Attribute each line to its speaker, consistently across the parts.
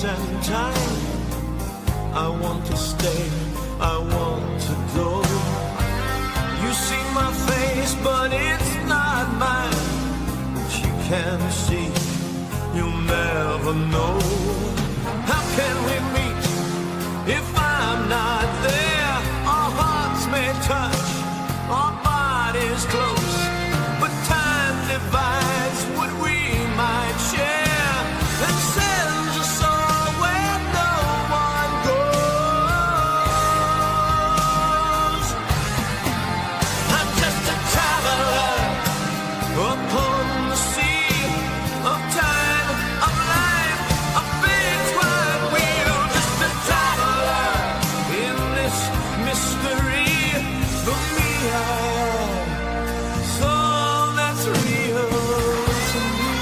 Speaker 1: space and time. I want to stay, I want to go. You see my face, but it's not mine. But you can see, you'll never know. How can we meet if I'm not there? Our hearts may touch, our bodies close, but time divides what we might share and sends us all where no one goes. I'm just a traveler upon the sea of time, of life, of fate's wide wheel. Just a traveler in this mystery. For me, I am so that's real to me.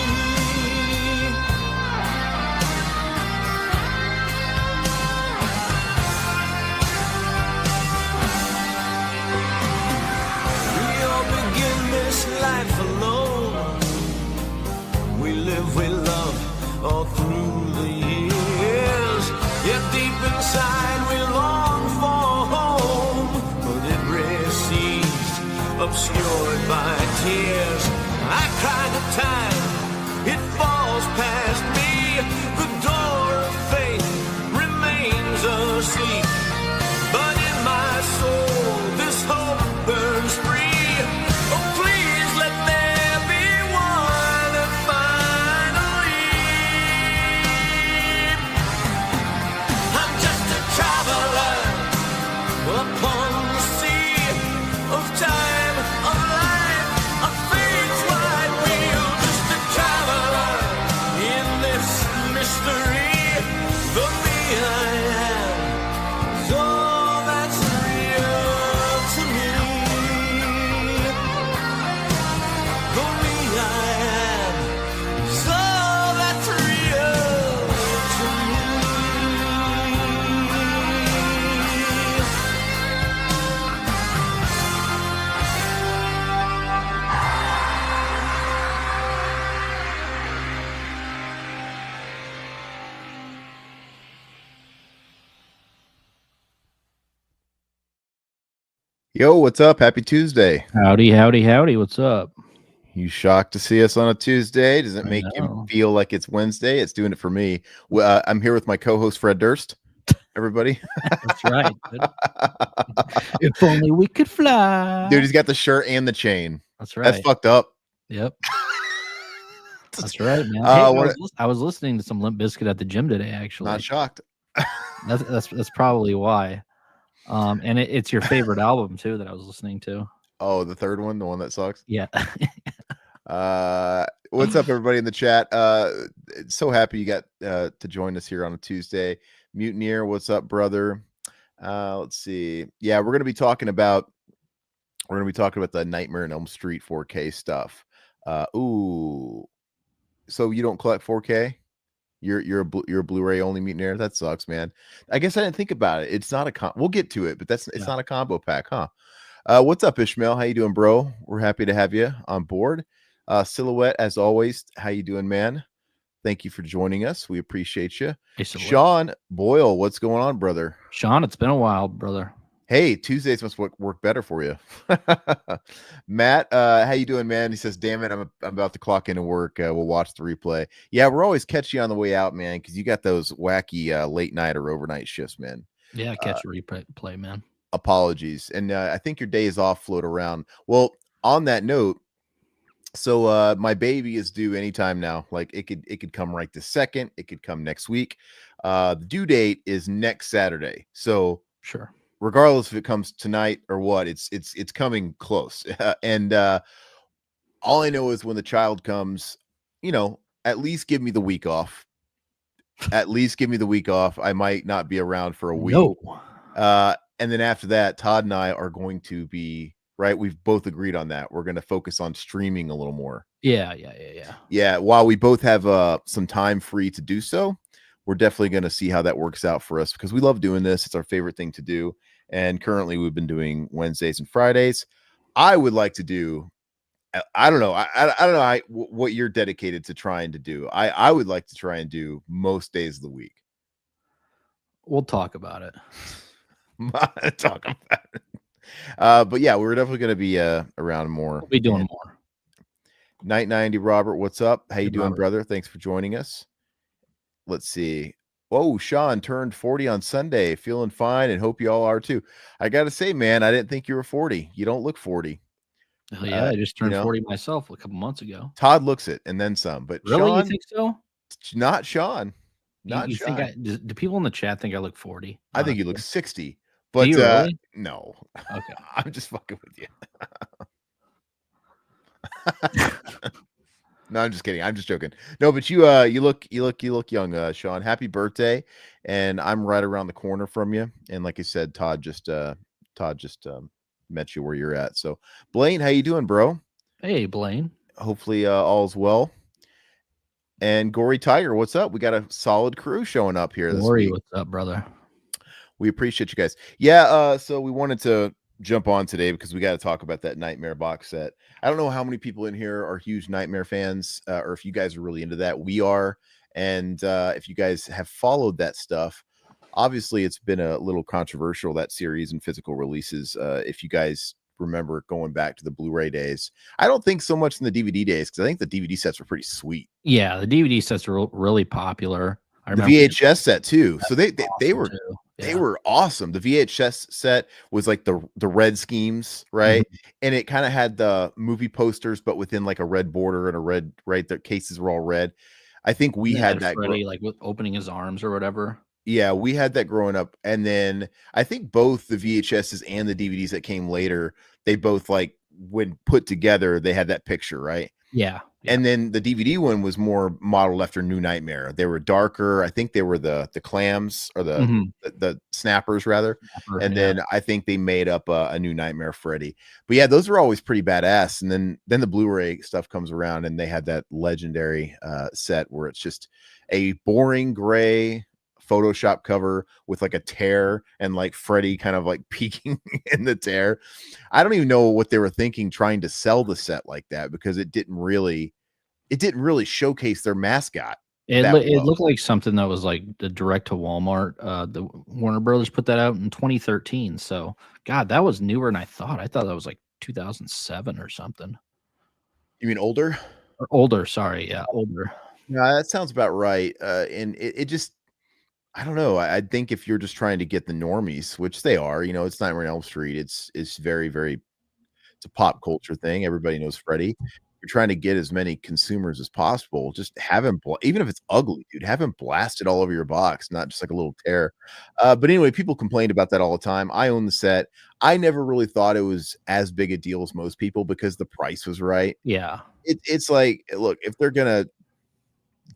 Speaker 1: We all begin this life alone. We live, we love all through the years. Yet deep inside we long for home, but it recedes, obscured by tears. I cry the time, it falls past me. The door of faith remains asleep, but in my soul this hope burns free. Oh, please let there be one and finally. I'm just a traveler upon the sea of time, of life, of fate's wide wheel. Just a traveler in this mystery. For me, I am so that's real to me. For me, I am so that's real to me.
Speaker 2: Yo, what's up? Happy Tuesday.
Speaker 3: Howdy, howdy, howdy. What's up?
Speaker 2: You shocked to see us on a Tuesday? Does it make you
Speaker 3: know.
Speaker 2: feel like it's Wednesday? It's doing it for me. I'm here with my co-host Fred Durst. Everybody,
Speaker 3: That's right. Dude. If only we could fly.
Speaker 2: dude, he's got the shirt and the chain.
Speaker 3: That's right.
Speaker 2: That's fucked up.
Speaker 3: Yep. That's right, man. I was listening to some Limp Bizkit at the gym today, actually.
Speaker 2: Not shocked.
Speaker 3: That's probably why. And it's your favorite album too that I was listening to.
Speaker 2: Oh, the third one, the one that sucks.
Speaker 3: Yeah.
Speaker 2: What's up, everybody in the chat? So happy you got to join us here on a Tuesday. Mutineer, what's up, brother? Let's see. Yeah, we're gonna be talking about the Nightmare on Elm Street 4K stuff. Ooh, so you don't collect 4K? You're a Blu-ray only Mutineer? That sucks, man. I guess I didn't think about it. It's not a we'll get to it, but it's not a combo pack, huh? What's up, Ishmael? How you doing, bro? We're happy to have you on board. Silhouette, as always, how you doing, man? Thank you for joining us. We appreciate you.
Speaker 3: Hey,
Speaker 2: Sean Boyle, what's going on, brother?
Speaker 3: Sean, it's been a while, brother.
Speaker 2: Hey, Tuesdays must work better for you. Matt, how you doing, man? He says, damn it, I'm about to clock into work. We'll watch the replay. Yeah, we're always catch you on the way out, man, because you got those wacky late night or overnight shifts, man.
Speaker 3: Yeah, catch a replay, man.
Speaker 2: Apologies. And I think your days off float around. Well, on that note, so my baby is due anytime now. Like it could come right this second. It could come next week. The due date is next Saturday. So
Speaker 3: sure.
Speaker 2: Regardless if it comes tonight or what, it's coming close. And all I know is when the child comes, at least give me the week off. At least give me the week off. I might not be around for a week.
Speaker 3: No.
Speaker 2: And then after that, Todd and I are going to be right. We've both agreed on that. We're going to focus on streaming a little more.
Speaker 3: Yeah.
Speaker 2: Yeah. While we both have some time free to do so, we're definitely going to see how that works out for us because we love doing this. It's our favorite thing to do. And currently we've been doing Wednesdays and Fridays. I would like to do, I don't know. I don't know what you're dedicated to trying to do. I would like to try and do most days of the week.
Speaker 3: We'll talk about it.
Speaker 2: Talk about it. But yeah, we're definitely going to be around more.
Speaker 3: We'll be doing more.
Speaker 2: Night 90 Robert, what's up? How you doing,
Speaker 3: Robert.
Speaker 2: brother? Thanks for joining us. Let's see. Oh, Sean turned 40 on Sunday. Feeling fine and hope you all are too. I got to say, man, I didn't think you were 40. You don't look 40.
Speaker 3: Hell yeah, I just turned 40 myself a couple months ago.
Speaker 2: Todd looks it and then some, but
Speaker 3: really,
Speaker 2: Sean,
Speaker 3: you think so?
Speaker 2: Not Sean. Not
Speaker 3: you
Speaker 2: Sean.
Speaker 3: Think do people in the chat think I look 40?
Speaker 2: I think you look 60. But
Speaker 3: do you really?
Speaker 2: No.
Speaker 3: Okay.
Speaker 2: I'm just fucking with you. No, I'm just kidding. I'm just joking. No, but you look young, Sean. Happy birthday. And I'm right around the corner from you. And like I said, Todd just met you where you're at. So Blaine, how you doing, bro?
Speaker 3: Hey, Blaine.
Speaker 2: Hopefully all's well. And Gory Tiger, what's up? We got a solid crew showing up here this week.
Speaker 3: What's up, brother?
Speaker 2: We appreciate you guys. Yeah, so we wanted to jump on today because we got to talk about that Nightmare box set. I don't know how many people in here are huge Nightmare fans, or if you guys are really into that. We are. And if you guys have followed that stuff, obviously it's been a little controversial, that series and physical releases. If you guys remember going back to the Blu-ray days, I don't think so much in the DVD days, because I think the DVD sets were pretty sweet.
Speaker 3: Yeah, the DVD sets are really popular.
Speaker 2: I remember the VHS set too. So they were
Speaker 3: too. Yeah.
Speaker 2: They were awesome. The VHS set was like the red schemes, right? Mm-hmm. And it kind of had the movie posters, but within like a red border and a red, right? The cases were all red. I think we had that
Speaker 3: Freddy, like with opening his arms or whatever.
Speaker 2: Yeah, we had that growing up. And then I think both the VHSs and the DVDs that came later, they both, like, when put together, they had that picture, right?
Speaker 3: Yeah.
Speaker 2: And then the DVD one was more modeled after New Nightmare. They were darker. I think they were the clams, or the snappers rather. And then I think they made up a New Nightmare Freddy. But yeah, those were always pretty badass. And then the Blu-ray stuff comes around, and they had that legendary set where it's just a boring gray Photoshop cover with like a tear and like Freddy kind of like peeking in the tear. I don't even know what they were thinking trying to sell the set like that, because it didn't really showcase their mascot.
Speaker 3: It looked like something that was like the direct to Walmart. The Warner Brothers put that out in 2013. So God, that was newer than I thought. I thought that was like 2007 or something.
Speaker 2: You mean older?
Speaker 3: Or older, sorry. Yeah, older.
Speaker 2: Yeah, that sounds about right. And it just, I don't know. I think if you're just trying to get the normies, which they are, you know, it's Nightmare on Elm Street. It's very, very, it's a pop culture thing. Everybody knows Freddy. You're trying to get as many consumers as possible. Just have him, even if it's ugly, dude, have him blasted all over your box, not just like a little tear. But anyway, people complained about that all the time. I own the set. I never really thought it was as big a deal as most people, because the price was right.
Speaker 3: Yeah.
Speaker 2: It's like, look, if they're going to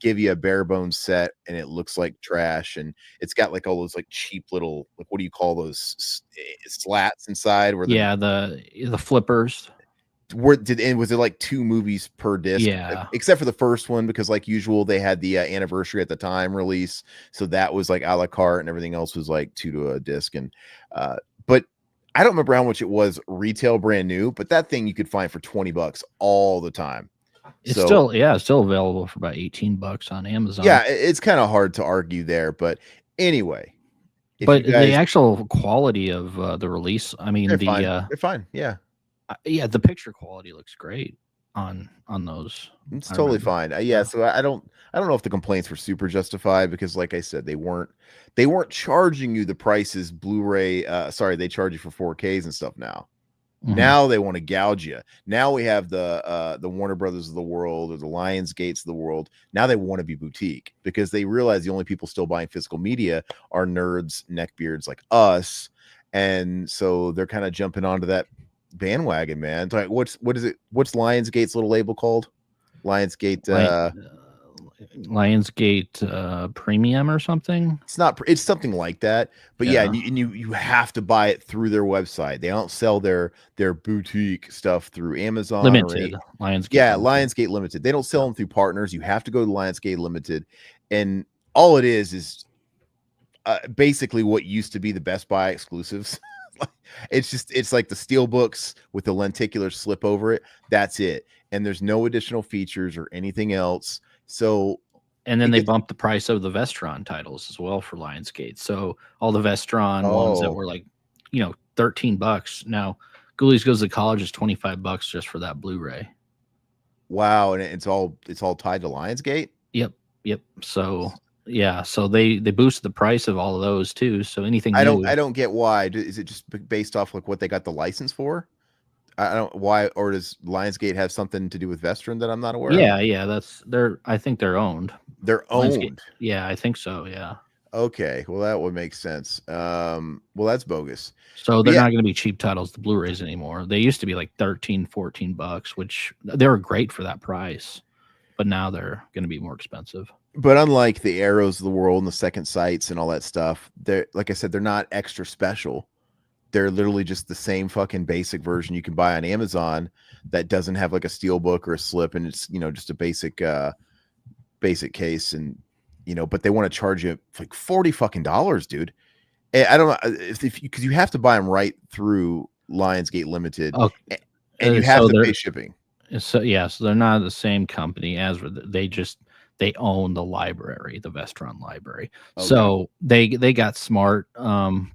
Speaker 2: give you a bare bones set and it looks like trash, and it's got like all those like cheap little, like, what do you call those slats inside? Where
Speaker 3: the flippers.
Speaker 2: Was it like 2 movies per disc?
Speaker 3: Yeah,
Speaker 2: except for the first one, because like usual they had the anniversary at the time release, so that was like a la carte, and everything else was like 2 to a disc. And but I don't remember how much it was retail brand new, but that thing you could find for $20 all the time.
Speaker 3: It's still available for about $18 on Amazon.
Speaker 2: Yeah, it's kind of hard to argue there, but anyway.
Speaker 3: But the actual quality of the release, I mean,
Speaker 2: they're fine. Yeah.
Speaker 3: Yeah, the picture quality looks great on those.
Speaker 2: It's totally fine. Yeah, so I don't know if the complaints were super justified, because like I said, they weren't charging you the prices Blu-ray. They charge you for 4Ks and stuff now. Now they want to gouge you. Now we have the Warner Brothers of the world, or the Lionsgates of the world. Now they want to be boutique, because they realize the only people still buying physical media are nerds, neckbeards like us, and so they're kind of jumping onto that bandwagon, man. It's like, what's Lionsgate's little label called? Lionsgate
Speaker 3: Premium or something.
Speaker 2: It's something like that, but yeah, and you have to buy it through their website. They don't sell their boutique stuff through Amazon
Speaker 3: Limited.
Speaker 2: Lionsgate Limited. They don't sell them through partners. You have to go to Lionsgate Limited, and all it is basically what used to be the Best Buy exclusives. It's like the SteelBooks with the lenticular slip over it. That's it, and there's no additional features or anything else. So
Speaker 3: And then they bumped the price of the Vestron titles as well for Lionsgate. So all the Vestron ones that were like, $13 now. Ghoulies Goes to College is $25 just for that Blu-ray.
Speaker 2: Wow, and it's all tied to Lionsgate.
Speaker 3: Yep. So yeah, so they boosted the price of all of those too. So anything
Speaker 2: I don't get why. Is it just based off like what they got the license for? I don't why, or does Lionsgate have something to do with Vestron that I'm not aware of?
Speaker 3: Yeah, I think they're owned.
Speaker 2: They're owned.
Speaker 3: Lionsgate. Yeah, I think so. Yeah.
Speaker 2: Okay, well that would make sense. Well, that's bogus.
Speaker 3: So they're not going to be cheap titles, the Blu-rays anymore. They used to be like $13-14, which they were great for that price, but now they're going to be more expensive.
Speaker 2: But unlike the Arrows of the world and the Second Sights and all that stuff, they're, like I said, they're not extra special. They're literally just the same fucking basic version you can buy on Amazon that doesn't have like a steelbook or a slip, and it's just a basic case, and but they want to charge you like $40 dude. I don't know if because you have to buy them right through Lionsgate Limited, and you have to pay shipping.
Speaker 3: So they're not the same company as they own the library, the Vestron library. Okay. So they got smart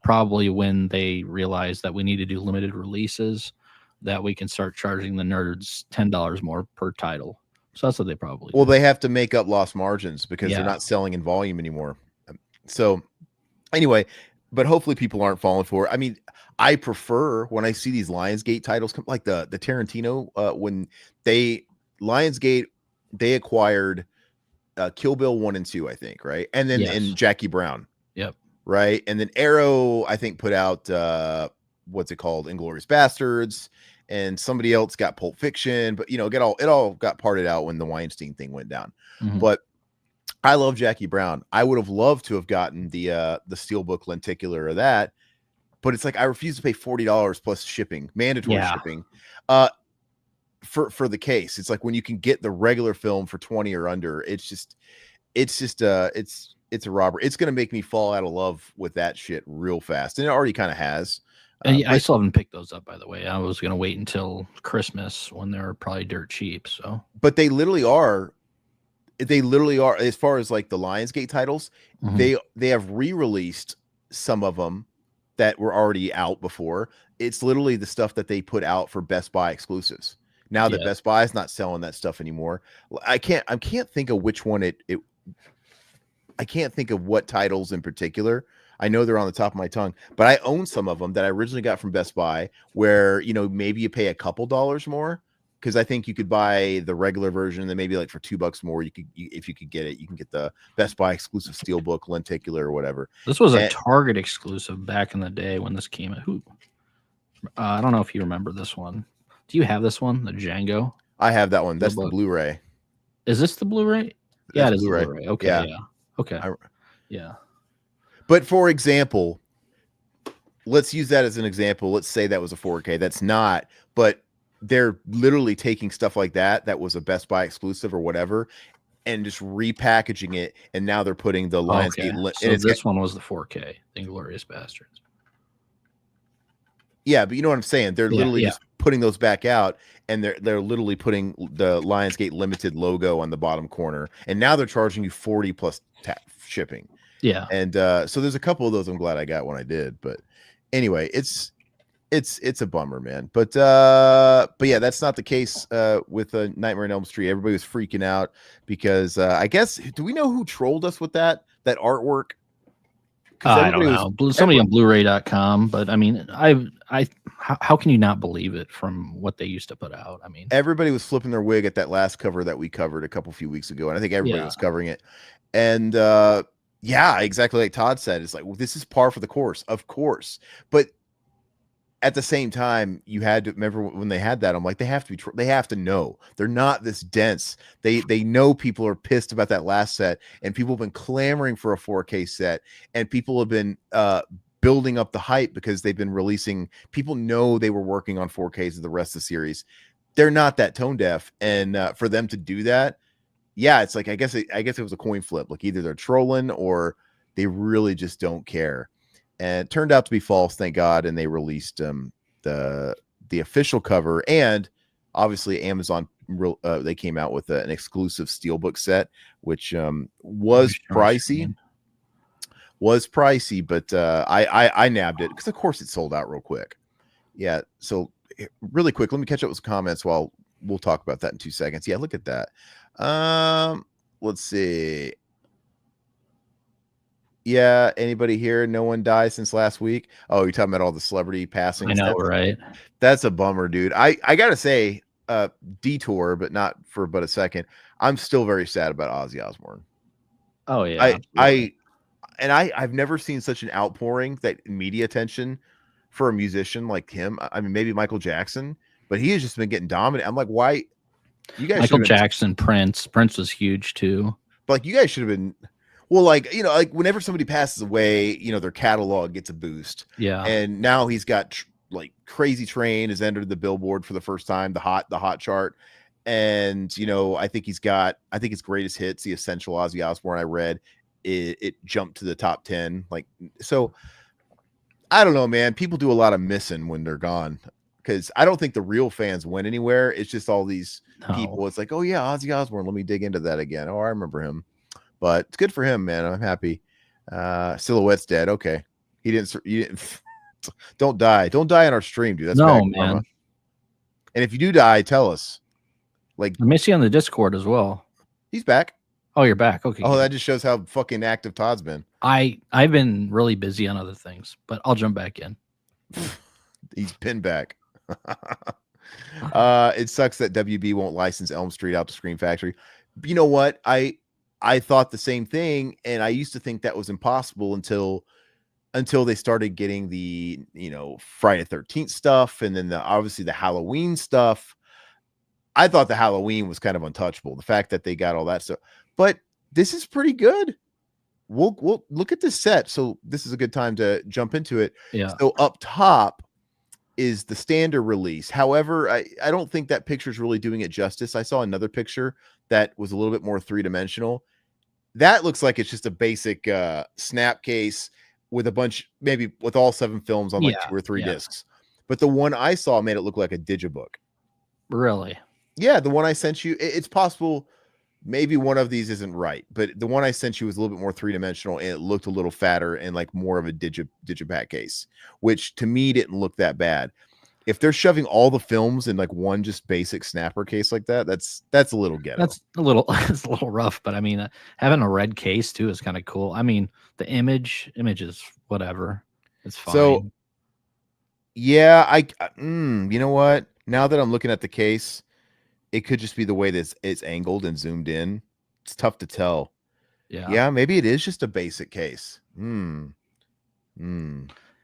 Speaker 3: probably when they realized that we need to do limited releases, that we can start charging the nerds $10 more per title. So that's what they probably do.
Speaker 2: They have to make up lost margins because they're not selling in volume anymore. So anyway, but hopefully people aren't falling for it. I mean, I prefer when I see these Lionsgate titles come, like the Tarantino, when Lionsgate acquired Kill Bill 1 and 2, I think, right? And then and Jackie Brown.
Speaker 3: Yep.
Speaker 2: Right. And then Arrow, I think, put out what's it called? Inglourious Bastards. And somebody else got Pulp Fiction, but it all got parted out when the Weinstein thing went down. Mm-hmm. But I love Jackie Brown. I would have loved to have gotten the steelbook lenticular of that, but it's like I refuse to pay $40 plus shipping, mandatory shipping, for the case. It's like when you can get the regular film for 20 or under, it's a robbery. It's gonna make me fall out of love with that shit real fast, and it already kind of has.
Speaker 3: I still haven't picked those up, by the way. I was gonna wait until Christmas when they're probably dirt cheap. So, but
Speaker 2: they literally are. As far as like the Lionsgate titles, mm-hmm. they have re-released some of them that were already out before. It's literally the stuff that they put out for Best Buy exclusives. Now that Best Buy is not selling that stuff anymore, I can't think of which one I can't think of what titles in particular. I know they're on the top of my tongue, but I own some of them that I originally got from Best Buy where, maybe you pay a couple dollars more. Because I think you could buy the regular version, then maybe like for $2 more, if you could get it, you can get the Best Buy exclusive steelbook lenticular or whatever.
Speaker 3: This was a Target exclusive back in the day when this came out. I don't know if you remember this one. Do you have this one, the Django?
Speaker 2: I have that one. That's the Blu-ray.
Speaker 3: Is this the Blu-ray? Yeah, it is Blu-ray. Blu-ray. Okay, yeah. Okay. Yeah.
Speaker 2: But for example, let's use that as an example. Let's say that was a 4K. That's not, but they're literally taking stuff like that was a Best Buy exclusive or whatever, and just repackaging it, and now they're putting the Lionsgate.
Speaker 3: Okay. So this one was the 4K, Inglourious Bastards.
Speaker 2: Yeah, but you know what I'm saying? They're literally just putting those back out, and they're literally putting the Lionsgate Limited logo on the bottom corner, and now they're charging you $40 plus shipping.
Speaker 3: Yeah,
Speaker 2: and so there's a couple of those I'm glad I got when I did, but anyway, it's a bummer, man. But yeah, that's not the case with Nightmare on Elm Street. Everybody was freaking out because I guess, do we know who trolled us with that artwork?
Speaker 3: I don't know. Somebody on Blu-ray.com, but I mean, how can you not believe it from what they used to put out? I mean,
Speaker 2: everybody was flipping their wig at that last cover that we covered a few weeks ago, and I think everybody was covering it. And yeah, exactly like Todd said, it's like, well, this is par for the course, of course, but at the same time, you had to remember when they had that. I'm like, they have to know they're not this dense. They know people are pissed about that last set, and people have been clamoring for a 4K set, and people have been building up the hype because they've been releasing. People know they were working on 4Ks of the rest of the series. They're not that tone deaf, and for them to do that, yeah, it's like I guess it was a coin flip. Like either they're trolling or they really just don't care. And it turned out to be false, thank God. And they released the official cover, and obviously Amazon they came out with an exclusive steelbook set, which was pricey. But I nabbed it because of course it sold out real quick. Yeah, so really quick, let me catch up with some comments while we'll talk about that in 2 seconds. Yeah, look at that. Let's see. Yeah, anybody here? No one died since last week. Oh, you're talking about all the celebrity passing.
Speaker 3: I know, right?
Speaker 2: That's a bummer, dude. I gotta say, detour, but not for but a second. I'm still very sad about Ozzy Osbourne.
Speaker 3: Oh yeah,
Speaker 2: I've never seen such an outpouring that media attention for a musician like him. I mean, maybe Michael Jackson, but he has just been getting dominant. I'm like, why? You guys,
Speaker 3: Michael Jackson, Prince was huge too.
Speaker 2: But like, you guys should have been. Well, like, you know, like whenever somebody passes away, you know, their catalog gets a boost.
Speaker 3: Yeah.
Speaker 2: And now he's got like Crazy Train has entered the Billboard for the first time, the hot chart. And, you know, I think his greatest hits, the Essential Ozzy Osbourne, I read it jumped to the top 10. Like, so I don't know, man. People do a lot of missing when they're gone because I don't think the real fans went anywhere. It's just all these people. It's like, oh yeah, Ozzy Osbourne. Let me dig into that again. Oh, I remember him. But it's good for him, man. I'm happy. Silhouette's dead. Okay. You didn't don't die on our stream, dude. That's
Speaker 3: no,
Speaker 2: bad
Speaker 3: man.
Speaker 2: karma. And if you do die, tell us. Like,
Speaker 3: I miss you on the Discord as well.
Speaker 2: He's back.
Speaker 3: Oh, you're back. Okay.
Speaker 2: Oh, that just shows how fucking active Todd's been.
Speaker 3: I've been really busy on other things, but I'll jump back in.
Speaker 2: He's been back. It sucks that WB won't license Elm Street out to Scream Factory. You know what? I thought the same thing, and I used to think that was impossible until they started getting the, you know, Friday the 13th stuff, and then obviously the Halloween stuff. I thought the Halloween was kind of untouchable. The fact that they got all that stuff, but this is pretty good. We'll look at this set. So this is a good time to jump into it.
Speaker 3: Yeah.
Speaker 2: So up top is the standard release. However, I don't think that picture is really doing it justice. I saw another picture that was a little bit more three-dimensional. That looks like it's just a basic snap case with a bunch, maybe with all 7 films on like 2 or 3 discs. But the one I saw made it look like a digibook.
Speaker 3: Really?
Speaker 2: Yeah, the one I sent you, it's possible maybe one of these isn't right, but the one I sent you was a little bit more three-dimensional and it looked a little fatter and like more of a digipack case, which to me didn't look that bad. If they're shoving all the films in like one just basic snapper case like that, that's a little ghetto.
Speaker 3: It's a little rough, but I mean, having a red case too is kind of cool. I mean, the image is whatever. It's fine.
Speaker 2: So yeah, you know what? Now that I'm looking at the case, it could just be the way this it's angled and zoomed in. It's tough to tell. Yeah, maybe it is just a basic case.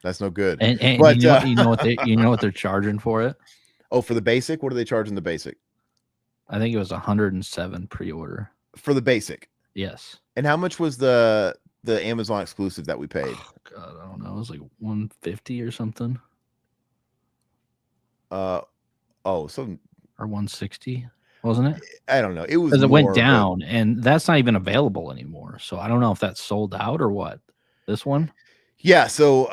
Speaker 2: That's no good.
Speaker 3: And
Speaker 2: but,
Speaker 3: you know what they're charging for it?
Speaker 2: Oh, for the basic? What are they charging the basic?
Speaker 3: I think it was 107 pre-order.
Speaker 2: For the basic?
Speaker 3: Yes.
Speaker 2: And how much was the Amazon exclusive that we paid?
Speaker 3: Oh, God, I don't know. It was like 150 or something. Or 160, wasn't it?
Speaker 2: I don't know. It was
Speaker 3: because it went down, and that's not even available anymore. So I don't know if that's sold out or what. This one?
Speaker 2: Yeah, so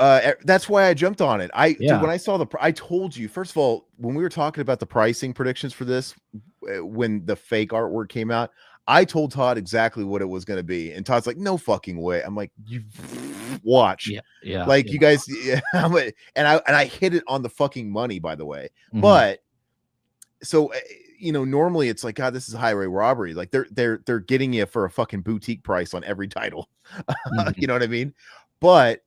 Speaker 2: that's why I jumped on it. Dude, when I saw I told you, first of all, when we were talking about the pricing predictions for this, when the fake artwork came out, I told Todd exactly what it was going to be, and Todd's like, "No fucking way!" I'm like, "You watch,
Speaker 3: yeah,
Speaker 2: like you guys," and I hit it on the fucking money, by the way.
Speaker 3: Mm-hmm.
Speaker 2: But so you know, normally it's like, God, this is highway robbery. Like they're getting you for a fucking boutique price on every title. You know what I mean? But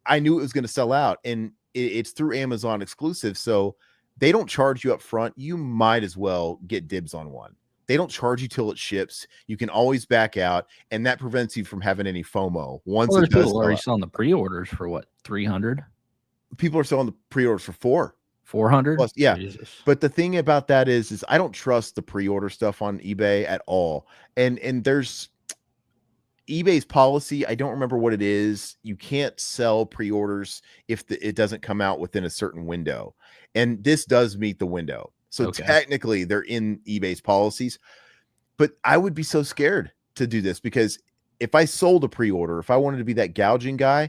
Speaker 2: I knew it was going to sell out, and it's through Amazon exclusive, so they don't charge you up front. You might as well get dibs on one. They don't charge you till it ships. You can always back out, and that prevents you from having any FOMO. Once it does,
Speaker 3: people are selling the pre-orders for what, 300?
Speaker 2: People are selling the pre-orders for
Speaker 3: 400.
Speaker 2: Yeah.
Speaker 3: Jesus.
Speaker 2: But the thing about that is I don't trust the pre-order stuff on eBay at all. And there's eBay's policy. I don't remember what it is. You can't sell pre-orders if it doesn't come out within a certain window. And this does meet the window. So technically they're in eBay's policies, but I would be so scared to do this because if I sold a pre-order, if I wanted to be that gouging guy,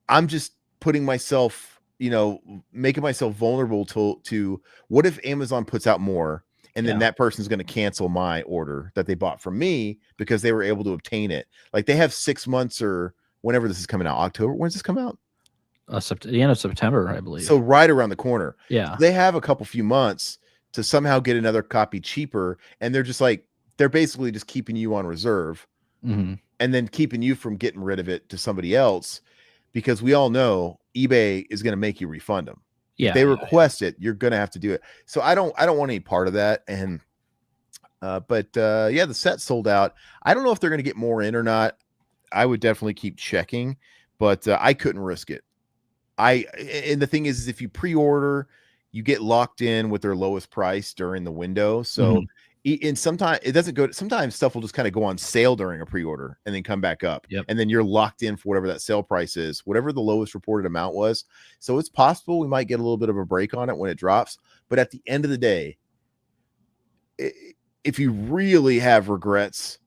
Speaker 2: I'm just putting myself, you know, making myself vulnerable to what if Amazon puts out more and then that person's going to cancel my order that they bought from me because they were able to obtain it. Like they have 6 months or whenever this is coming out. October. When's this come out?
Speaker 3: The end of September, I believe.
Speaker 2: So right around the corner.
Speaker 3: Yeah.
Speaker 2: They have a few months to somehow get another copy cheaper, and they're just like, they're basically just keeping you on reserve and then keeping you from getting rid of it to somebody else, because we all know eBay is going to make you refund them.
Speaker 3: Yeah.
Speaker 2: If they request it, you're going to have to do it. So I don't want any part of that. And but the set sold out. I don't know if they're going to get more in or not. I would definitely keep checking, but I couldn't risk it. And the thing is if you pre-order, you get locked in with their lowest price during the window. So and sometimes it doesn't go. Sometimes stuff will just kind of go on sale during a pre-order and then come back up.
Speaker 3: Yep.
Speaker 2: And then you're locked in for whatever that sale price is, whatever the lowest reported amount was. So it's possible we might get a little bit of a break on it when it drops. But at the end of the day, if you really have regrets,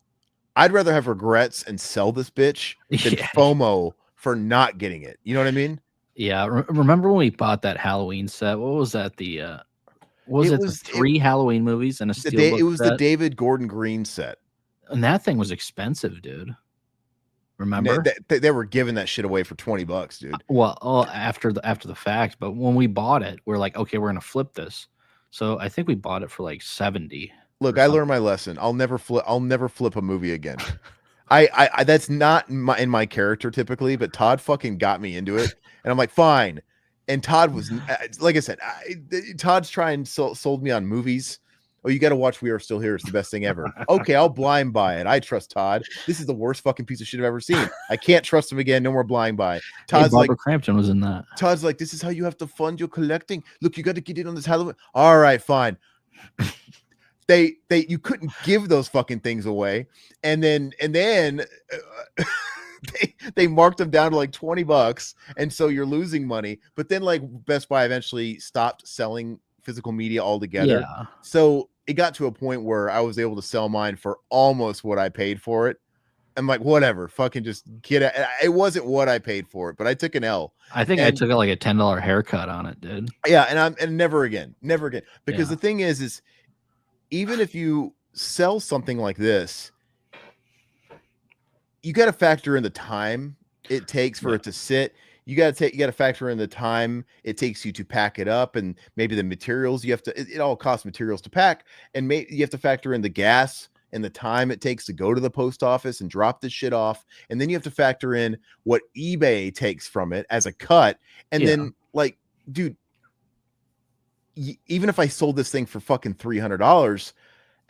Speaker 2: I'd rather have regrets and sell this bitch than FOMO for not getting it. You know what I mean?
Speaker 3: Yeah. Remember when we bought that Halloween set? What was that? The 3 Halloween movies and a steelbook
Speaker 2: it was
Speaker 3: set?
Speaker 2: the David Gordon Green set.
Speaker 3: And that thing was expensive, dude. Remember?
Speaker 2: They were giving that shit away for $20, dude.
Speaker 3: Well, after the fact, but when we bought it, we're like, okay, we're gonna flip this. So I think we bought it for like 70.
Speaker 2: Look, I learned my lesson. I'll never flip a movie again. I that's not in my character typically, but Todd fucking got me into it, and I'm like, fine. And Todd was, like I said, Todd's sold me on movies. Oh, you got to watch We Are Still Here. It's the best thing ever. Okay, I'll blind buy it. I trust Todd. This is the worst fucking piece of shit I've ever seen. I can't trust him again. No more blind buy. Todd's
Speaker 3: Barbara Crampton was in that.
Speaker 2: Todd's like, this is how you have to fund your collecting. Look, you got to get in on this Halloween. All right, fine. You couldn't give those fucking things away, and then they marked them down to like $20, and so you're losing money. But then like Best Buy eventually stopped selling physical media altogether.
Speaker 3: Yeah.
Speaker 2: So it got to a point where I was able to sell mine for almost what I paid for it. I'm like, whatever, fucking just get it. It wasn't what I paid for it, but I took an L.
Speaker 3: I think I took like a $10 haircut on it, dude.
Speaker 2: Yeah, and never again. Because the thing is even if you sell something like this, you got to factor in the time it takes for it to sit. You got to factor in the time it takes you to pack it up, and maybe the materials you have to. It all costs materials to pack, and you have to factor in the gas and the time it takes to go to the post office and drop this shit off, and then you have to factor in what eBay takes from it as a cut, and then like, dude, even if I sold this thing for fucking $300,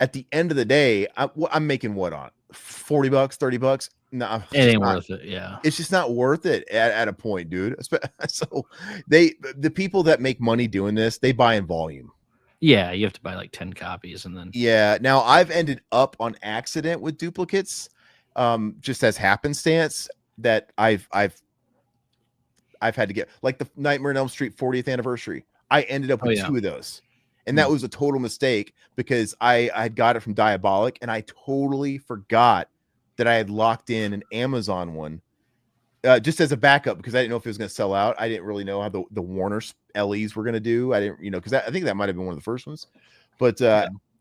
Speaker 2: at the end of the day, I'm making what on $40, $30? No,
Speaker 3: it ain't worth it. Yeah,
Speaker 2: it's just not worth it at a point, dude. So the people that make money doing this, they buy in volume.
Speaker 3: Yeah, you have to buy like 10 copies, and then
Speaker 2: Now I've ended up on accident with duplicates, just as happenstance that I've had to get, like the Nightmare on Elm Street 40th anniversary. I ended up with 2 of those. And that was a total mistake because I had got it from Diabolic, and I totally forgot that I had locked in an Amazon one just as a backup, because I didn't know if it was going to sell out. I didn't really know how the Warner LEs were going to do. I didn't, because I think that might have been one of the first ones. But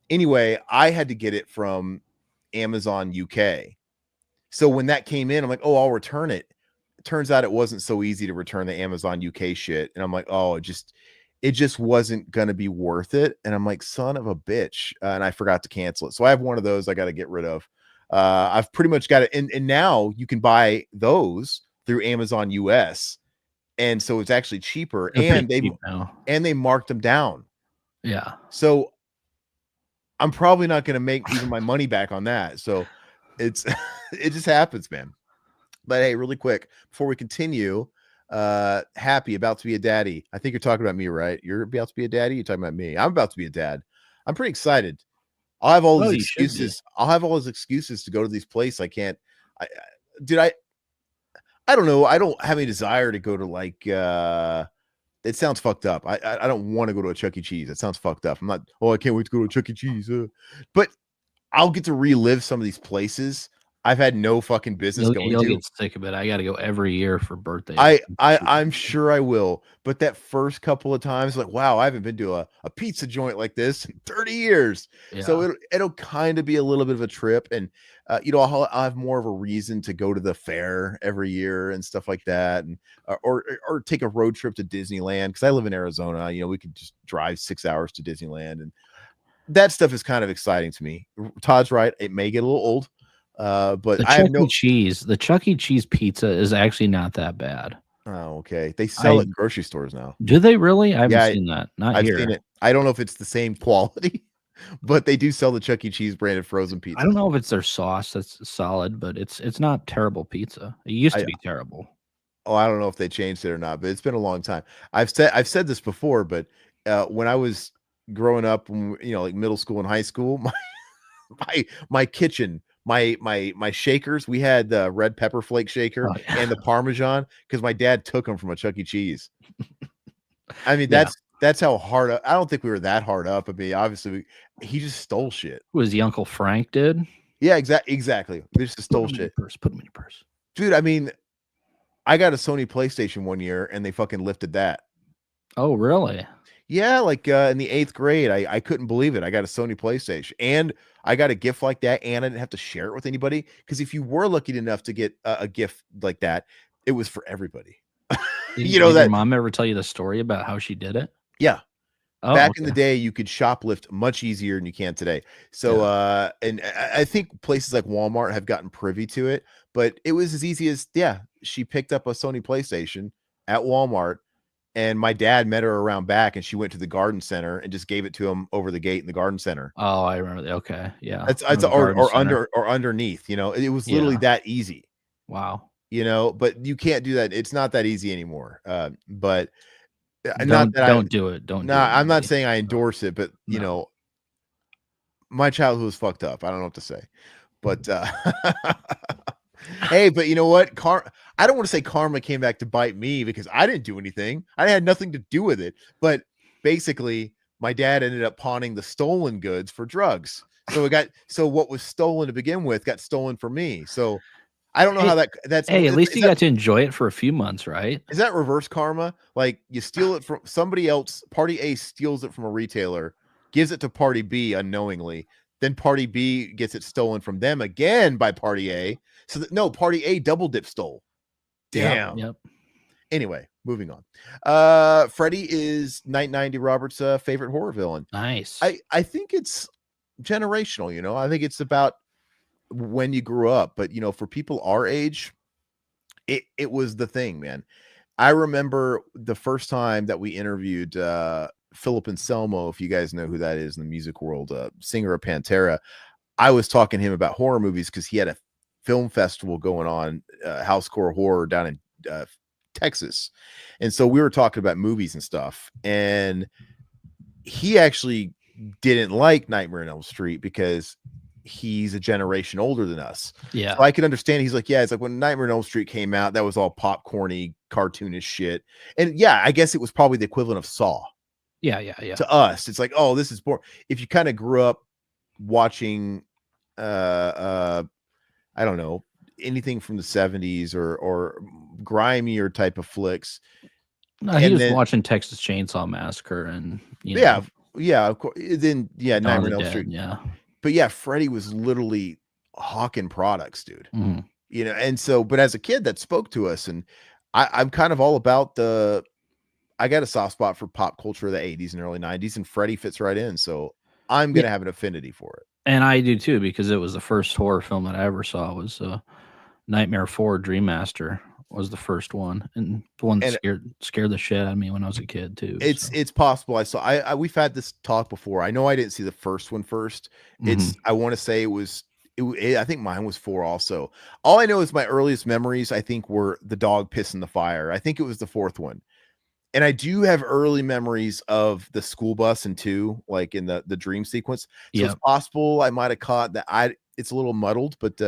Speaker 2: anyway, I had to get it from Amazon UK. So when that came in, I'm like, oh, I'll return it. It turns out it wasn't so easy to return the Amazon UK shit. And I'm like, oh, it just wasn't going to be worth it. And I'm like, son of a bitch. And I forgot to cancel it. So I have one of those I got to get rid of. I've pretty much got it. And now you can buy those through Amazon US. And so it's actually cheaper. And they marked them down.
Speaker 3: Yeah.
Speaker 2: So I'm probably not going to make even my money back on that. So it just happens, man. But hey, really quick, before we continue, Happy, about to be a daddy. I think you're talking about me, right? You're about to be a daddy. You're talking about me. I'm about to be a dad. I'm pretty excited. I'll have all these excuses. I'll have all those excuses to go to these places. I can't. I don't know. I don't have any desire to go to like. It sounds fucked up. I don't want to go to a Chuck E. Cheese. It sounds fucked up. I'm not. Oh, I can't wait to go to a Chuck E. Cheese. But I'll get to relive some of these places I've had no fucking business going
Speaker 3: You'll
Speaker 2: to.
Speaker 3: get sick of it. I got to go every year for birthdays.
Speaker 2: I'm sure I will, but that first couple of times, like, wow, I haven't been to a pizza joint like this in 30 years. So
Speaker 3: Yeah.
Speaker 2: it'll kind of be a little bit of a trip, and I'll have more of a reason to go to the fair every year and stuff like that, and or take a road trip to Disneyland because I live in Arizona. We could just drive 6 hours to Disneyland, and that stuff is kind of exciting to me. Todd's right; it may get a little old. But
Speaker 3: The
Speaker 2: I have
Speaker 3: the Chuck E. Cheese pizza is actually not that bad.
Speaker 2: Oh, okay. They sell it in grocery stores now.
Speaker 3: Do they really? I haven't
Speaker 2: Yeah,
Speaker 3: seen that. Not
Speaker 2: I've
Speaker 3: here.
Speaker 2: seen it. I don't know if it's the same quality, but they do sell the Chuck E. Cheese branded frozen pizza.
Speaker 3: I don't know if it's their sauce that's solid, but it's not terrible pizza. It used to be terrible.
Speaker 2: Oh, I don't know if they changed it or not, but it's been a long time. I've said this before, but when I was growing up, like middle school and high school, my kitchen, my shakers, we had the red pepper flake shaker and the Parmesan because my dad took them from a Chuck E. Cheese. I mean, that's how hard up. I don't think we were that hard up. I mean, obviously, he just stole shit.
Speaker 3: Was the Uncle Frank did?
Speaker 2: Yeah, exactly. They just stole shit.
Speaker 3: Put them in your purse,
Speaker 2: dude. I mean, I got a Sony PlayStation one year, and they fucking lifted that.
Speaker 3: Oh, really?
Speaker 2: Yeah, like in the 8th grade, I couldn't believe it. I got a Sony PlayStation, and I got a gift like that, and I didn't have to share it with anybody. Because if you were lucky enough to get a gift like that, it was for everybody.
Speaker 3: Did your mom ever tell you the story about how she did it?
Speaker 2: Yeah.
Speaker 3: Oh,
Speaker 2: Back in the day, you could shoplift much easier than you can today. So, and I think places like Walmart have gotten privy to it, but it was as easy as, she picked up a Sony PlayStation at Walmart, and my dad met her around back, and she went to the garden center and just gave it to him over the gate in the garden center.
Speaker 3: Oh, I remember that. Okay. Yeah.
Speaker 2: It's or underneath, it was literally that easy.
Speaker 3: Wow.
Speaker 2: But you can't do that. It's not that easy anymore. But
Speaker 3: don't do it. Don't.
Speaker 2: No, I'm not saying I endorse it, but my childhood was fucked up. I don't know what to say, but hey, but you know what? I don't want to say karma came back to bite me because I didn't do anything. I had nothing to do with it. But basically, my dad ended up pawning the stolen goods for drugs. So what was stolen to begin with got stolen from me. So I don't know how that's.
Speaker 3: Hey, at least you got to enjoy it for a few months, right?
Speaker 2: Is that reverse karma? Like you steal it from somebody else. Party A steals it from a retailer, gives it to Party B unknowingly. Then Party B gets it stolen from them again by Party A. So Party A double dip stole. Damn.
Speaker 3: Yep.
Speaker 2: Anyway, moving on. Freddy is Night 90 Robert's favorite horror villain.
Speaker 3: Nice.
Speaker 2: I think it's generational. I think it's about when you grew up, but for people our age, it was the thing, man. I remember the first time that we interviewed Philip Anselmo, if you guys know who that is in the music world, singer of Pantera. I was talking to him about horror movies because he had a film festival going on, Housecore Horror down in Texas, and so we were talking about movies and stuff, and he actually didn't like Nightmare on Elm Street because he's a generation older than us.
Speaker 3: Yeah.
Speaker 2: So I can understand. He's like, it's like when Nightmare on Elm Street came out, that was all popcorny, cartoonish shit. And I guess it was probably the equivalent of Saw.
Speaker 3: Yeah.
Speaker 2: To us, it's like, oh, this is boring. If you kind of grew up watching, I don't know, anything from the 70s or grimier type of flicks.
Speaker 3: No, he was watching Texas Chainsaw Massacre and
Speaker 2: of course. Then Nightmare on Elm Street.
Speaker 3: Yeah.
Speaker 2: But Freddy was literally hawking products, dude.
Speaker 3: Mm-hmm.
Speaker 2: And so, but as a kid, that spoke to us, and I'm kind of all about I got a soft spot for pop culture of the 80s and early 90s, and Freddy fits right in. So I'm gonna have an affinity for it.
Speaker 3: And I do too, because it was the first horror film that I ever saw. Was Nightmare 4 Dream Master was the first one, and the one that scared the shit out of me when I was a kid too.
Speaker 2: It's possible. We've had this talk before. I know I didn't see the first one first. I want to say I think mine was 4 also. All I know is my earliest memories, I think, were the dog pissing the fire. I think it was the 4th one. And I do have early memories of the school bus in 2, like in the dream sequence. So it's possible I might have caught that. It's a little muddled, but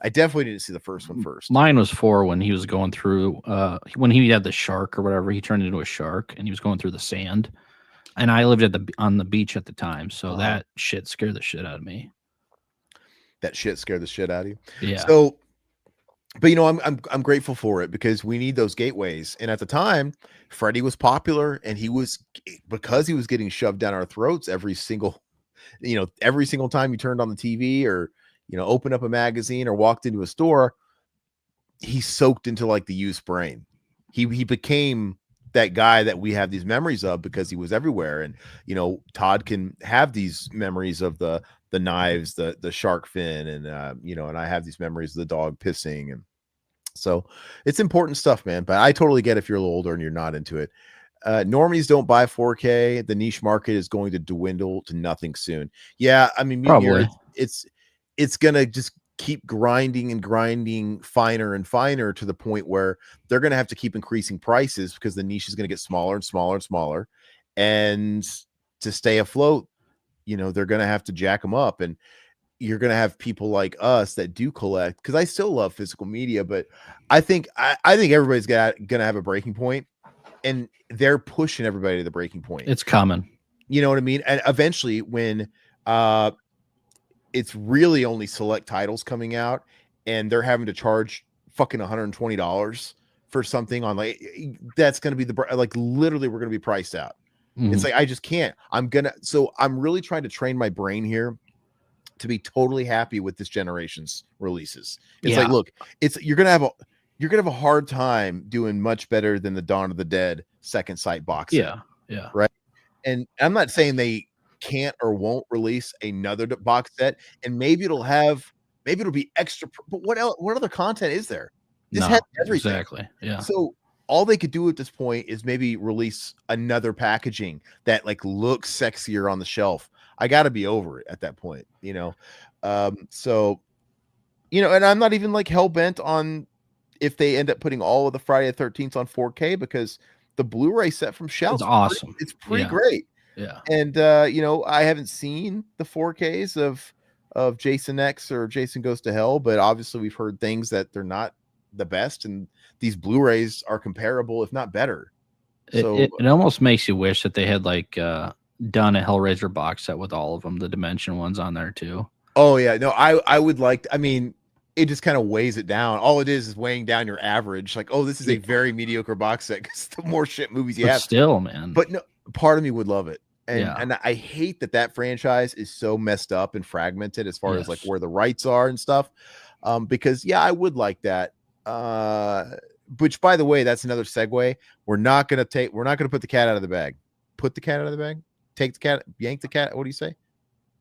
Speaker 2: I definitely didn't see the first one first.
Speaker 3: Mine was 4 when he was going through, when he had the shark or whatever, he turned into a shark and he was going through the sand. And I lived on the beach at the time. So that shit scared the shit out of me.
Speaker 2: that shit scared the shit out of you.
Speaker 3: Yeah.
Speaker 2: So, but you know, I'm grateful for it because we need those gateways. And at the time, Freddy was popular, and because he was getting shoved down our throats every single time you turned on the TV or, opened up a magazine or walked into a store, he soaked into like the youth's brain. He became that guy that we have these memories of because he was everywhere. And, Todd can have these memories of the knives, the shark fin, and, and I have these memories of the dog pissing. And so it's important stuff, man. But I totally get if you're a little older and you're not into it. Normies don't buy 4K. The niche market is going to dwindle to nothing soon. Yeah, I mean,
Speaker 3: Probably.
Speaker 2: It's gonna just keep grinding and grinding finer and finer to the point where they're gonna have to keep increasing prices because the niche is gonna get smaller and smaller and smaller. And to stay afloat, they're gonna have to jack them up. And you're gonna have people like us that do collect, because I still love physical media, but I think everybody's gonna have a breaking point. And they're pushing everybody to the breaking point.
Speaker 3: It's coming.
Speaker 2: You know what I mean? And eventually when it's really only select titles coming out and they're having to charge fucking $120 for something on, like, that's going to be literally we're going to be priced out.
Speaker 3: Mm-hmm.
Speaker 2: It's like, I just can't. So I'm really trying to train my brain here to be totally happy with this generation's releases. It's like, look, you're going to have a hard time doing much better than the Dawn of the Dead second sight box set.
Speaker 3: Yeah.
Speaker 2: Right. And I'm not saying they can't or won't release another box set, and maybe it'll be extra, but what other content is there? This has everything.
Speaker 3: Exactly. Yeah.
Speaker 2: So all they could do at this point is maybe release another packaging that like looks sexier on the shelf. I got to be over it at that point, so, and I'm not even like hell bent on if they end up putting all of the Friday the 13th on 4K, because the Blu-ray set from Shout,
Speaker 3: it's awesome.
Speaker 2: It's pretty great.
Speaker 3: Yeah.
Speaker 2: And I haven't seen the 4Ks of Jason X or Jason Goes to Hell, but obviously we've heard things that they're not the best, and these Blu-rays are comparable, if not better. So
Speaker 3: it almost makes you wish that they had like done a Hellraiser box set with all of them, the Dimension ones on there too.
Speaker 2: Oh yeah, no, I would like. I mean, it just kind of weighs it down. All it is weighing down your average. Like, oh, this is a very mediocre box set because the more shit movies you have,
Speaker 3: still, man.
Speaker 2: But no, part of me would love it. And I hate that franchise is so messed up and fragmented as far as like where the rights are and stuff. Because I would like that. Which, by the way, that's another segue. We're not gonna put the cat out of the bag. Put the cat out of the bag. Take the cat. Yank the cat. What do you say?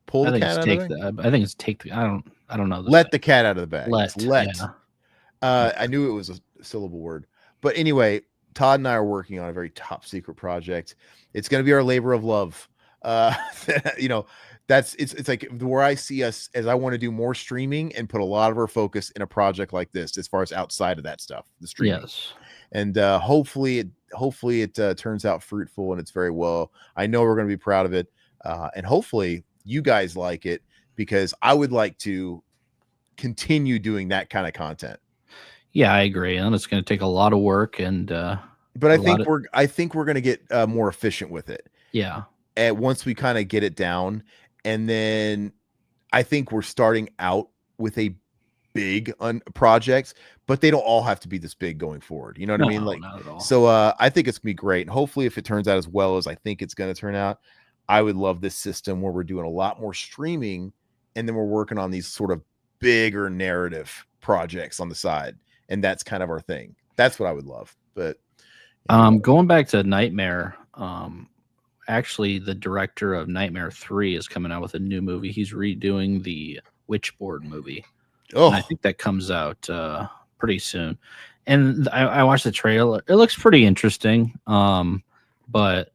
Speaker 2: Pull the cat out of the bag.
Speaker 3: I think it's take the. I don't know.
Speaker 2: Let the cat out of the bag. Let.
Speaker 3: Yeah.
Speaker 2: I knew it was a syllable word, but anyway, Todd and I are working on a very top secret project. It's going to be our labor of love. It's like where I see us as I want to do more streaming and put a lot of our focus in a project like this, as far as outside of that stuff, the streaming.
Speaker 3: Yes.
Speaker 2: And hopefully it turns out fruitful and it's very well. I know we're going to be proud of it. And hopefully you guys like it, because I would like to continue doing that kind of content.
Speaker 3: Yeah, I agree. And it's going to take a lot of work, and
Speaker 2: but I think we're going to get more efficient with it.
Speaker 3: Yeah.
Speaker 2: And once we kind of get it down, and then I think we're starting out with a big projects, but they don't all have to be this big going forward. You know what I mean? Like,
Speaker 3: not at all.
Speaker 2: So I think it's gonna be great. And hopefully if it turns out as well as I think it's going to turn out, I would love this system where we're doing a lot more streaming, and then we're working on these sort of bigger narrative projects on the side. And that's kind of our thing. That's what I would love. But
Speaker 3: going back to Nightmare, actually the director of Nightmare 3 is coming out with a new movie. He's redoing the Witchboard movie.
Speaker 2: Oh,
Speaker 3: and I think that comes out pretty soon. And I watched the trailer. It looks pretty interesting. But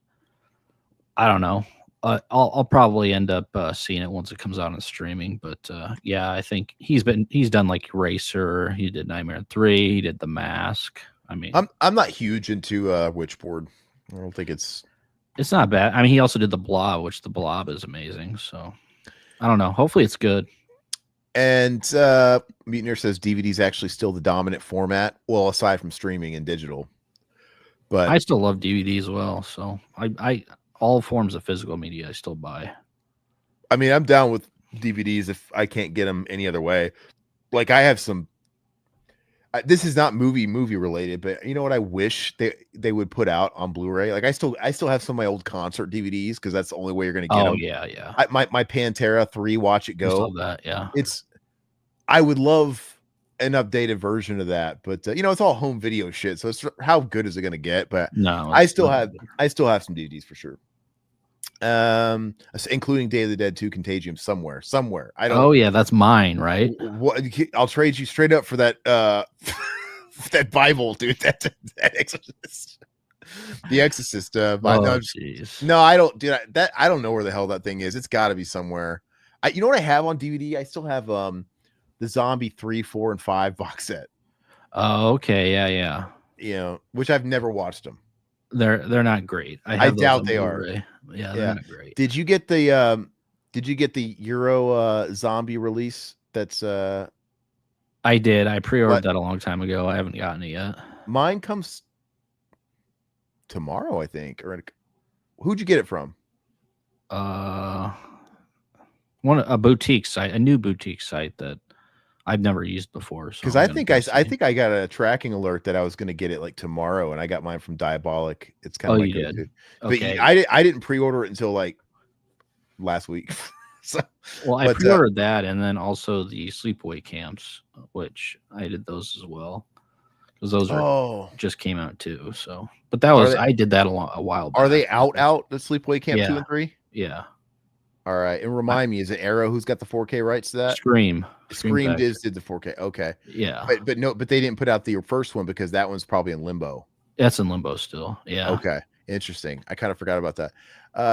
Speaker 3: I don't know. I'll probably end up seeing it once it comes out on streaming. But I think he's done like Eraser. He did Nightmare 3. He did The Mask. I mean,
Speaker 2: I'm not huge into Witchboard. I don't think it's
Speaker 3: not bad. I mean, he also did The Blob, which The Blob is amazing. So I don't know. Hopefully it's good.
Speaker 2: And Mutineer says DVD is actually still the dominant format. Well, aside from streaming and digital. But
Speaker 3: I still love DVD as well. So I all forms of physical media I still buy.
Speaker 2: I mean, I'm down with DVDs if I can't get them any other way. Like I have some. This is not movie related, but you know what I wish they would put out on Blu-ray. Like I still have some of my old concert DVDs because that's the only way you're gonna get them.
Speaker 3: Oh yeah.
Speaker 2: My Pantera 3 Watch It Go.
Speaker 3: Love that, yeah.
Speaker 2: I would love an updated version of that, but you know it's all home video shit. So it's how good is it gonna get? But
Speaker 3: No,
Speaker 2: I still have some DVDs for sure. Including Day of the Dead 2 Contagium somewhere. I don't.
Speaker 3: Oh yeah, that's mine, right?
Speaker 2: What I'll trade you straight up for that that Bible, dude. That Exorcist. The Exorcist.
Speaker 3: Oh, jeez.
Speaker 2: No, I don't, dude. I don't know where the hell that thing is. It's got to be somewhere. You know what I have on DVD? I still have the Zombie 3, 4, and 5 box set.
Speaker 3: Oh, okay, yeah.
Speaker 2: You know, which I've never watched them.
Speaker 3: They're not great.
Speaker 2: I doubt they are.
Speaker 3: Yeah, they're not great.
Speaker 2: Did you get the Euro zombie release? That's
Speaker 3: I did. I pre-ordered that a long time ago. I haven't gotten it yet.
Speaker 2: Mine comes tomorrow, I think. Or who'd you get it from?
Speaker 3: A boutique site, a new boutique site that I've never used before.
Speaker 2: Because I think I got a tracking alert that I was going to get it like tomorrow, and I got mine from Diabolic. It's kind of like
Speaker 3: you did.
Speaker 2: Okay. But I didn't pre-order it until like last week. So,
Speaker 3: I pre-ordered that, and then also the sleepaway camps, which I did those as well, because those just came out too. So, but that was I did that a while back.
Speaker 2: Are they out the sleepaway camp 2 and 3?
Speaker 3: Yeah.
Speaker 2: All right, and remind me, is it Arrow who's got the 4K rights to that?
Speaker 3: Scream
Speaker 2: did the 4K. Okay.
Speaker 3: Yeah.
Speaker 2: But they didn't put out the first one because that one's probably in limbo.
Speaker 3: That's in limbo still. Yeah.
Speaker 2: Okay. Interesting. I kind of forgot about that.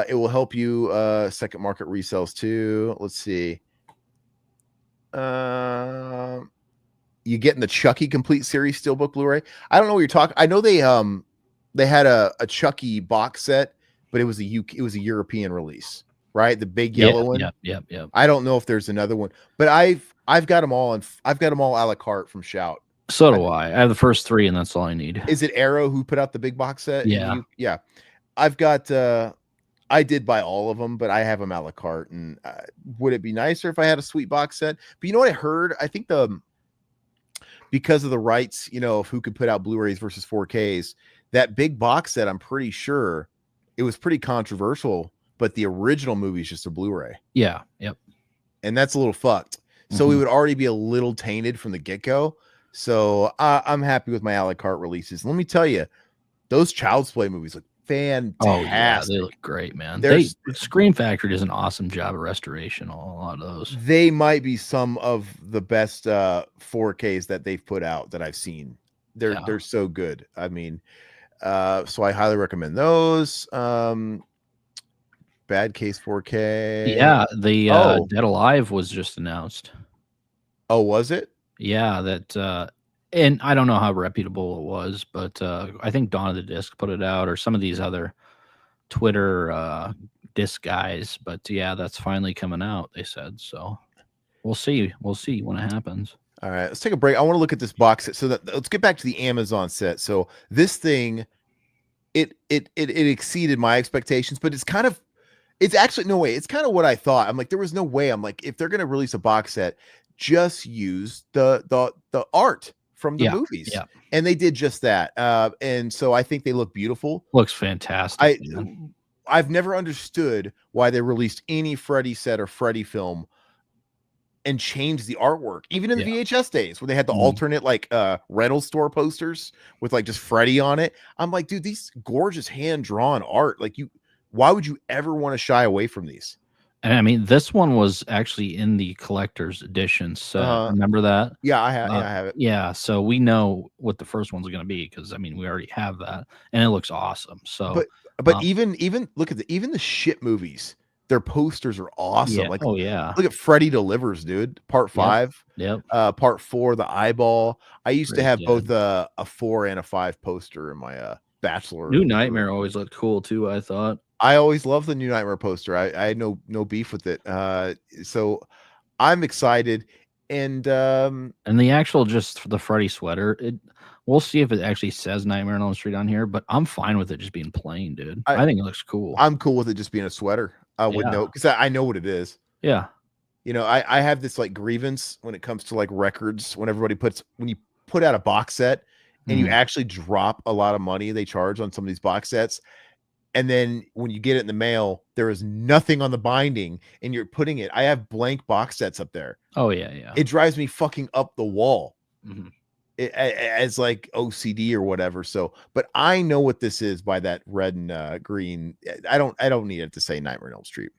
Speaker 2: It will help you second market resells too. Let's see. You getting the Chucky complete series steelbook Blu-ray? I don't know what you're talking. I know they had a Chucky box set, but it was a European release. Right, the big yellow one.
Speaker 3: Yep.
Speaker 2: I don't know if there's another one, but I've got them all, and I've got them all a la carte from Shout.
Speaker 3: So do I. I have the first 3, and that's all I need.
Speaker 2: Is it Arrow who put out the big box set?
Speaker 3: Yeah,
Speaker 2: yeah. I've got. I did buy all of them, but I have them a la carte. And would it be nicer if I had a sweet box set? But you know what I heard? I think because of the rights, you know, of who could put out Blu-rays versus 4Ks, that big box set, I'm pretty sure it was pretty controversial. But the original movie is just a Blu-ray.
Speaker 3: Yeah. Yep.
Speaker 2: And that's a little fucked. So we would already be a little tainted from the get-go. So I'm happy with my a la carte releases. Let me tell you, those Child's Play movies look fantastic.
Speaker 3: Oh, yeah, they look great, man. Scream Factory does an awesome job of restoration on a lot of those.
Speaker 2: They might be some of the best 4Ks that they've put out that I've seen. They're so good. I mean, so I highly recommend those. Bad Case 4K.
Speaker 3: Yeah, the Dead Alive was just announced.
Speaker 2: Oh, was it?
Speaker 3: Yeah, that and I don't know how reputable it was, but I think Dawn of the Disc put it out, or some of these other Twitter disc guys. But yeah, that's finally coming out, they said. So we'll see when it happens.
Speaker 2: All right, let's take a break. I want to look at this box set. Let's get back to the Amazon set. So this thing, it exceeded my expectations, but it's kind of. It's actually no way. It's kind of what I thought. I'm like, there was no way. I'm like, if they're gonna release a box set, just use the art from the movies.
Speaker 3: Yeah.
Speaker 2: And they did just that. And so I think they look beautiful.
Speaker 3: Looks fantastic.
Speaker 2: I've never understood why they released any Freddy set or Freddy film and changed the artwork, even in the VHS days where they had the alternate like rental store posters with like just Freddy on it. I'm like, dude, these gorgeous hand-drawn art, like why would you ever want to shy away from these?
Speaker 3: And I mean, this one was actually in the collector's edition. So remember that?
Speaker 2: Yeah, I have it.
Speaker 3: Yeah, so we know what the first one's going to be because I mean, we already have that, and it looks awesome. So,
Speaker 2: but even look at even the shit movies. Their posters are awesome.
Speaker 3: Yeah.
Speaker 2: Like,
Speaker 3: oh yeah,
Speaker 2: look at Freddy Delivers, dude. Part 5.
Speaker 3: Yep.
Speaker 2: Part 4, the eyeball. I used to have both a 4 and a 5 poster in my bachelor.
Speaker 3: New Nightmare always looked cool too, I thought.
Speaker 2: I always loved the New Nightmare poster. I had no beef with it. So I'm excited. And
Speaker 3: the actual just for the Freddy sweater, we'll see if it actually says Nightmare on Elm Street on here, but I'm fine with it just being plain, dude. I think it looks cool.
Speaker 2: I'm cool with it just being a sweater. I would know because I know what it is.
Speaker 3: Yeah.
Speaker 2: I have this like grievance when it comes to like records. When you put out a box set and you actually drop a lot of money they charge on some of these box sets, and then when you get it in the mail, there is nothing on the binding, and you're putting it. I have blank box sets up there.
Speaker 3: Oh yeah.
Speaker 2: It drives me fucking up the wall.
Speaker 3: Mm-hmm.
Speaker 2: As like OCD or whatever. So, but I know what this is by that red and green. I don't need it to say Nightmare on Elm Street.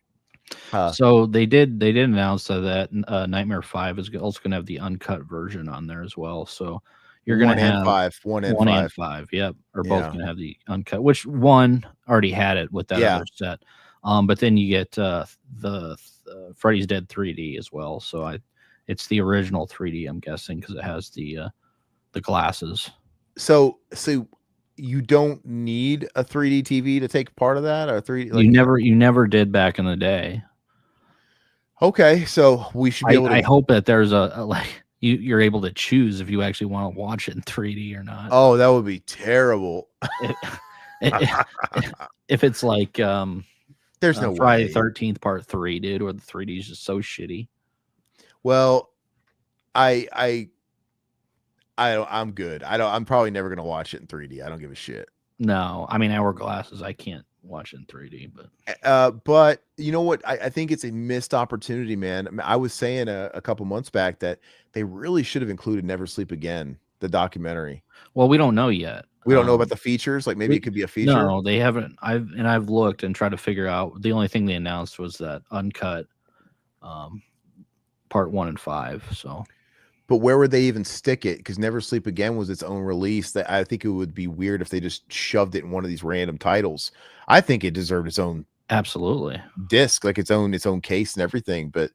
Speaker 3: So they did announce that Nightmare 5 is also going to have the uncut version on there as well. So you're going to have
Speaker 2: one and five.
Speaker 3: Yep, are both going to have the uncut. Which one already had it with that other set. But then you get the Freddy's Dead 3D as well. So it's the original 3D, I'm guessing, because it has the glasses.
Speaker 2: So you don't need a 3D TV to take part of that, or 3D. Like,
Speaker 3: You never did back in the day.
Speaker 2: Okay, so we should be able to.
Speaker 3: I hope that there's a like you're able to choose if you actually want to watch it in 3D or not.
Speaker 2: Oh, that would be terrible.
Speaker 3: If it's like
Speaker 2: there's no
Speaker 3: Friday
Speaker 2: way.
Speaker 3: 13th Part 3, dude, where the 3D is just so shitty.
Speaker 2: Well, I'm good. I'm probably never gonna watch it in 3D. I don't give a shit.
Speaker 3: No, I mean, I wear glasses. I can't watch it in 3D, but
Speaker 2: but you know what? I think it's a missed opportunity, man. I mean, I was saying a couple months back that they really should have included Never Sleep Again, the documentary.
Speaker 3: Well, we don't know yet.
Speaker 2: We don't know about the features. Like maybe it could be a feature.
Speaker 3: No, they haven't. I've looked and tried to figure out. The only thing they announced was that uncut Part 1 and 5. So.
Speaker 2: But where would they even stick it? Because Never Sleep Again was its own release. That I think it would be weird if they just shoved it in one of these random titles. I think it deserved its own
Speaker 3: absolutely
Speaker 2: disc, like its own case and everything. But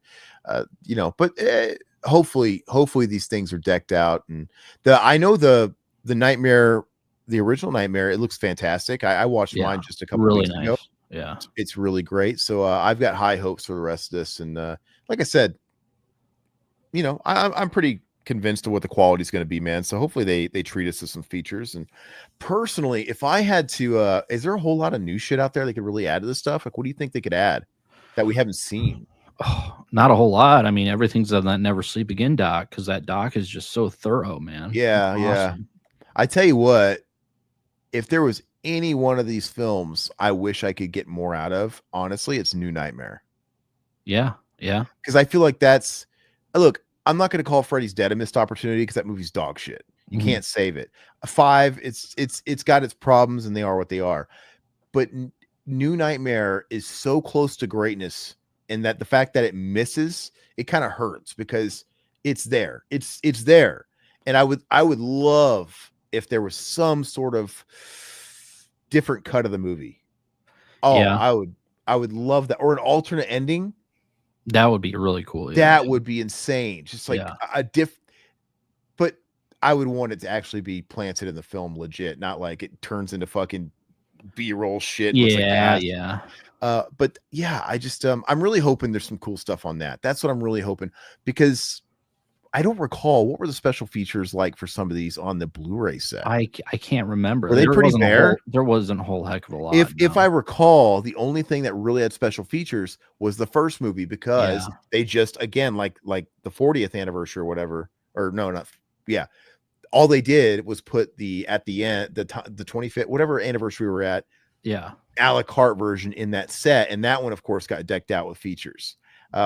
Speaker 2: hopefully these things are decked out. And I know the Nightmare, the original Nightmare, it looks fantastic. I watched mine just a couple
Speaker 3: really
Speaker 2: weeks
Speaker 3: nice.
Speaker 2: ago.
Speaker 3: Yeah,
Speaker 2: it's really great. So I've got high hopes for the rest of this. And like I said, I'm pretty convinced of what the quality is going to be, man. So hopefully they treat us to some features. And personally, if I had to, is there a whole lot of new shit out there they could really add to this stuff? Like, what do you think they could add that we haven't seen?
Speaker 3: Oh, not a whole lot. I mean, everything's on that Never Sleep Again doc, because that doc is just so thorough, man.
Speaker 2: Yeah,
Speaker 3: awesome.
Speaker 2: Yeah. I tell you what, if there was any one of these films I wish I could get more out of, honestly, it's New Nightmare.
Speaker 3: Yeah.
Speaker 2: Because I feel like that's. Look, I'm not going to call Freddy's Dead a missed opportunity because that movie's dog shit. You can't save it. 5, it's got its problems and they are what they are. But New Nightmare is so close to greatness, and that the fact that it misses, it kind of hurts because it's there. It's there. And I would love if there was some sort of different cut of the movie. Oh, yeah. I would love that, or an alternate ending.
Speaker 3: That would be really cool.
Speaker 2: That would be insane. Just like but I would want it to actually be planted in the film legit, not like it turns into fucking B-roll shit.
Speaker 3: Yeah.
Speaker 2: But yeah, I just I'm really hoping there's some cool stuff on that. That's what I'm really hoping, because I don't recall what were the special features like for some of these on the Blu-ray set.
Speaker 3: I can't remember.
Speaker 2: Were they pretty bare?
Speaker 3: There wasn't a whole heck of a lot.
Speaker 2: If I recall, the only thing that really had special features was the first movie, because they just, again, like the 40th anniversary or whatever, or no, not all they did was put at the end the 25th whatever anniversary we were at, a la carte version in that set, and that one of course got decked out with features,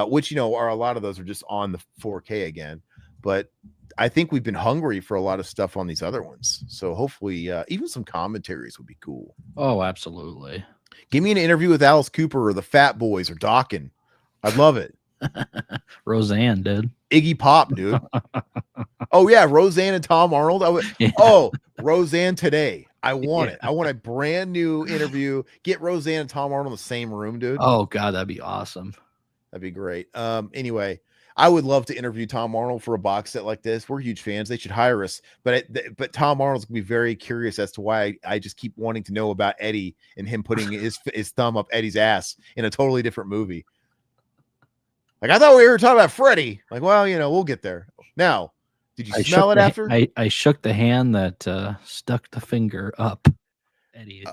Speaker 2: which are a lot of those are just on the 4K again. But I think we've been hungry for a lot of stuff on these other ones. So hopefully even some commentaries would be cool.
Speaker 3: Oh, absolutely.
Speaker 2: Give me an interview with Alice Cooper or the Fat Boys or Dawkins. I'd love it.
Speaker 3: Roseanne, dude.
Speaker 2: Iggy Pop, dude. Oh, yeah. Roseanne and Tom Arnold. Roseanne today. I want it. I want a brand new interview. Get Roseanne and Tom Arnold in the same room, dude.
Speaker 3: Oh, God, that'd be awesome.
Speaker 2: That'd be great. Anyway, I would love to interview Tom Arnold for a box set like this. We're huge fans. They should hire us. But Tom Arnold's gonna be very curious as to why I just keep wanting to know about Eddie and him putting his thumb up Eddie's ass in a totally different movie. Like, I thought we were talking about Freddy. Like, well, we'll get there. Now, did you smell it after?
Speaker 3: I shook the hand that stuck the finger up Eddie.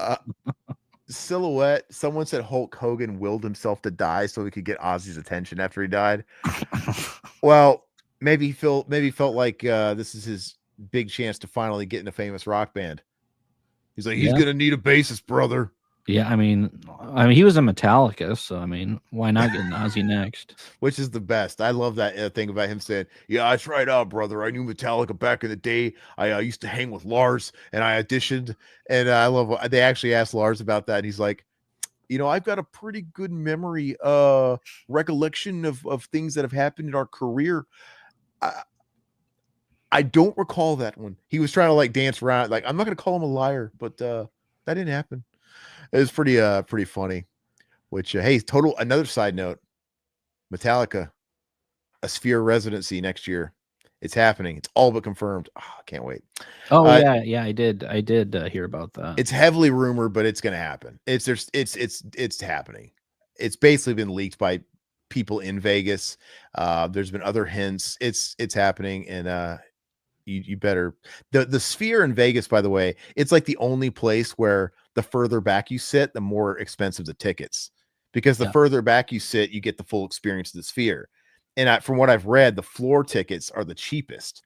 Speaker 2: Silhouette. Someone said Hulk Hogan willed himself to die so he could get Ozzy's attention after he died. Well, maybe he felt like this is his big chance to finally get in a famous rock band. He's like, he's gonna need a bassist, brother.
Speaker 3: Yeah, I mean, he was a Metallica, so I mean, why not get Ozzy next?
Speaker 2: Which is the best. I love that thing about him saying, "Yeah, that's right, brother. I knew Metallica back in the day. I used to hang with Lars, and I auditioned." And I love. They actually asked Lars about that, and he's like, I've got a pretty good memory, recollection of things that have happened in our career. I don't recall that one. He was trying to like dance around, like I'm not going to call him a liar, but that didn't happen. It was pretty funny. Which hey, another side note, Metallica, a Sphere residency next year. It's happening. It's all but confirmed. Oh, I can't wait.
Speaker 3: Oh yeah, I did hear about that.
Speaker 2: It's heavily rumored, but it's going to happen. It's happening. It's basically been leaked by people in Vegas. There's been other hints. It's happening, and you better. The Sphere in Vegas, by the way, it's like the only place where the further back you sit, the more expensive the tickets, because the further back you sit, you get the full experience of the Sphere. And from what I've read, the floor tickets are the cheapest.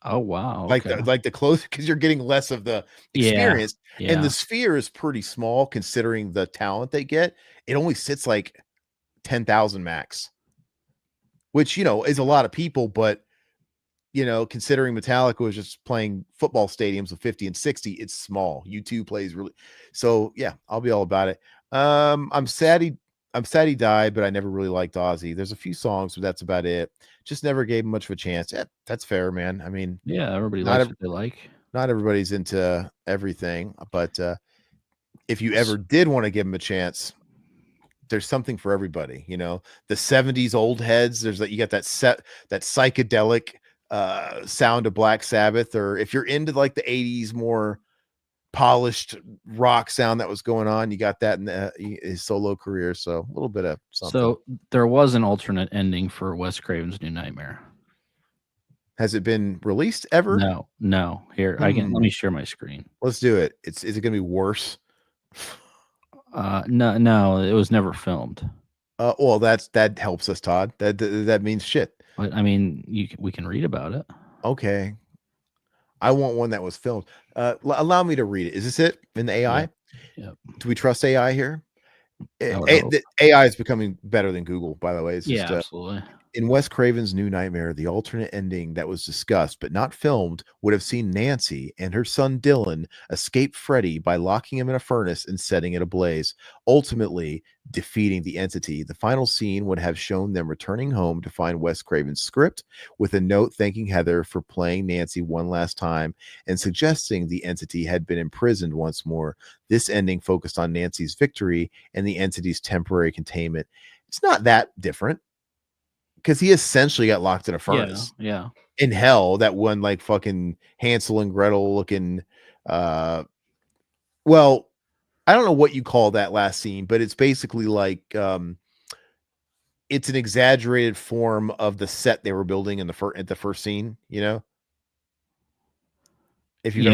Speaker 3: Oh wow!
Speaker 2: Like the close, because you're getting less of the experience.
Speaker 3: Yeah.
Speaker 2: And the Sphere is pretty small considering the talent they get. It only sits like 10,000 max, which is a lot of people, but considering Metallica was just playing football stadiums with 50 and 60, it's small. U2 plays really. So yeah, I'll be all about it. I'm sad he died, but I never really liked Ozzy. There's a few songs, but that's about it. Just never gave him much of a chance. Yeah, that's fair, man. I mean,
Speaker 3: yeah, everybody likes what they like.
Speaker 2: Not everybody's into everything, but if you ever did want to give him a chance, there's something for everybody. The 70s old heads. There's you got that psychedelic sound of Black Sabbath, or if you're into like the 80s more polished rock sound that was going on, you got that in his solo career. So a little bit of something.
Speaker 3: So there was an alternate ending for Wes Craven's New Nightmare. Has
Speaker 2: it been released ever?
Speaker 3: No. Here, let me share my screen.
Speaker 2: Let's do it. Is it gonna be worse?
Speaker 3: No, it was never filmed.
Speaker 2: Well, that helps us, Todd. That means shit.
Speaker 3: But I mean, we can read about it.
Speaker 2: Okay. I want one that was filmed. Allow me to read it. Is this it in the AI?
Speaker 3: Yeah.
Speaker 2: Do we trust AI here? The AI is becoming better than Google, by the way. It's just,
Speaker 3: absolutely.
Speaker 2: In Wes Craven's New Nightmare, the alternate ending that was discussed but not filmed would have seen Nancy and her son Dylan escape Freddy by locking him in a furnace and setting it ablaze, ultimately defeating the entity. The final scene would have shown them returning home to find Wes Craven's script with a note thanking Heather for playing Nancy one last time and suggesting the entity had been imprisoned once more. This ending focused on Nancy's victory and the entity's temporary containment. It's not that different, because he essentially got locked in a furnace.
Speaker 3: Yeah.
Speaker 2: In hell, that one like fucking Hansel and Gretel looking. Well, I don't know what you call that last scene, but it's basically like it's an exaggerated form of the set they were building in at the first scene. If you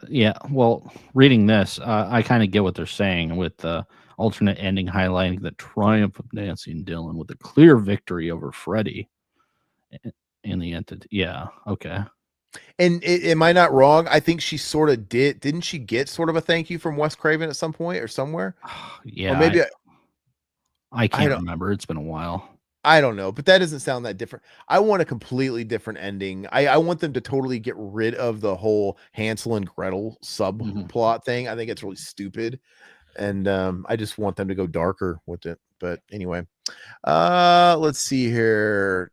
Speaker 3: yeah. Well, reading this, I kind of get what they're saying with the alternate ending highlighting the triumph of Nancy and Dylan with a clear victory over Freddy and the entity. Yeah, okay.
Speaker 2: And am I not wrong? I think she sort of didn't she get sort of a thank you from Wes Craven at some point or somewhere?
Speaker 3: Yeah,
Speaker 2: or maybe
Speaker 3: I can't remember. It's been a while.
Speaker 2: I don't know, but that doesn't sound that different. I want a completely different ending. I want them to totally get rid of the whole Hansel and Gretel subplot thing. I think it's really stupid. And I just want them to go darker with it. But anyway, let's see here.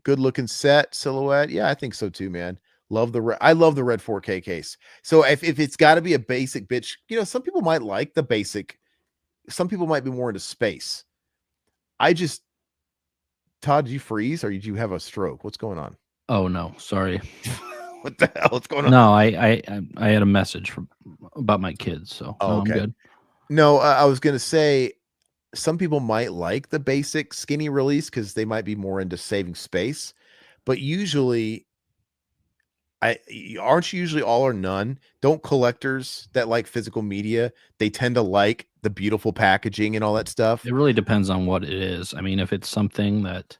Speaker 2: Good looking set silhouette. Yeah, I think so too, man. I love the red 4K case. So if it's got to be a basic bitch, some people might like the basic. Some people might be more into space. Todd, did you freeze or did you have a stroke? What's going on?
Speaker 3: Oh no, sorry.
Speaker 2: What the hell? What's going on?
Speaker 3: No, I had a message about my kids, so
Speaker 2: okay.
Speaker 3: I'm good.
Speaker 2: No, I was gonna say some people might like the basic skinny release because they might be more into saving space, but usually Aren't you usually all or none? Don't collectors that like physical media, they tend to like the beautiful packaging and all that stuff?
Speaker 3: It really depends on what it is. I mean, if it's something that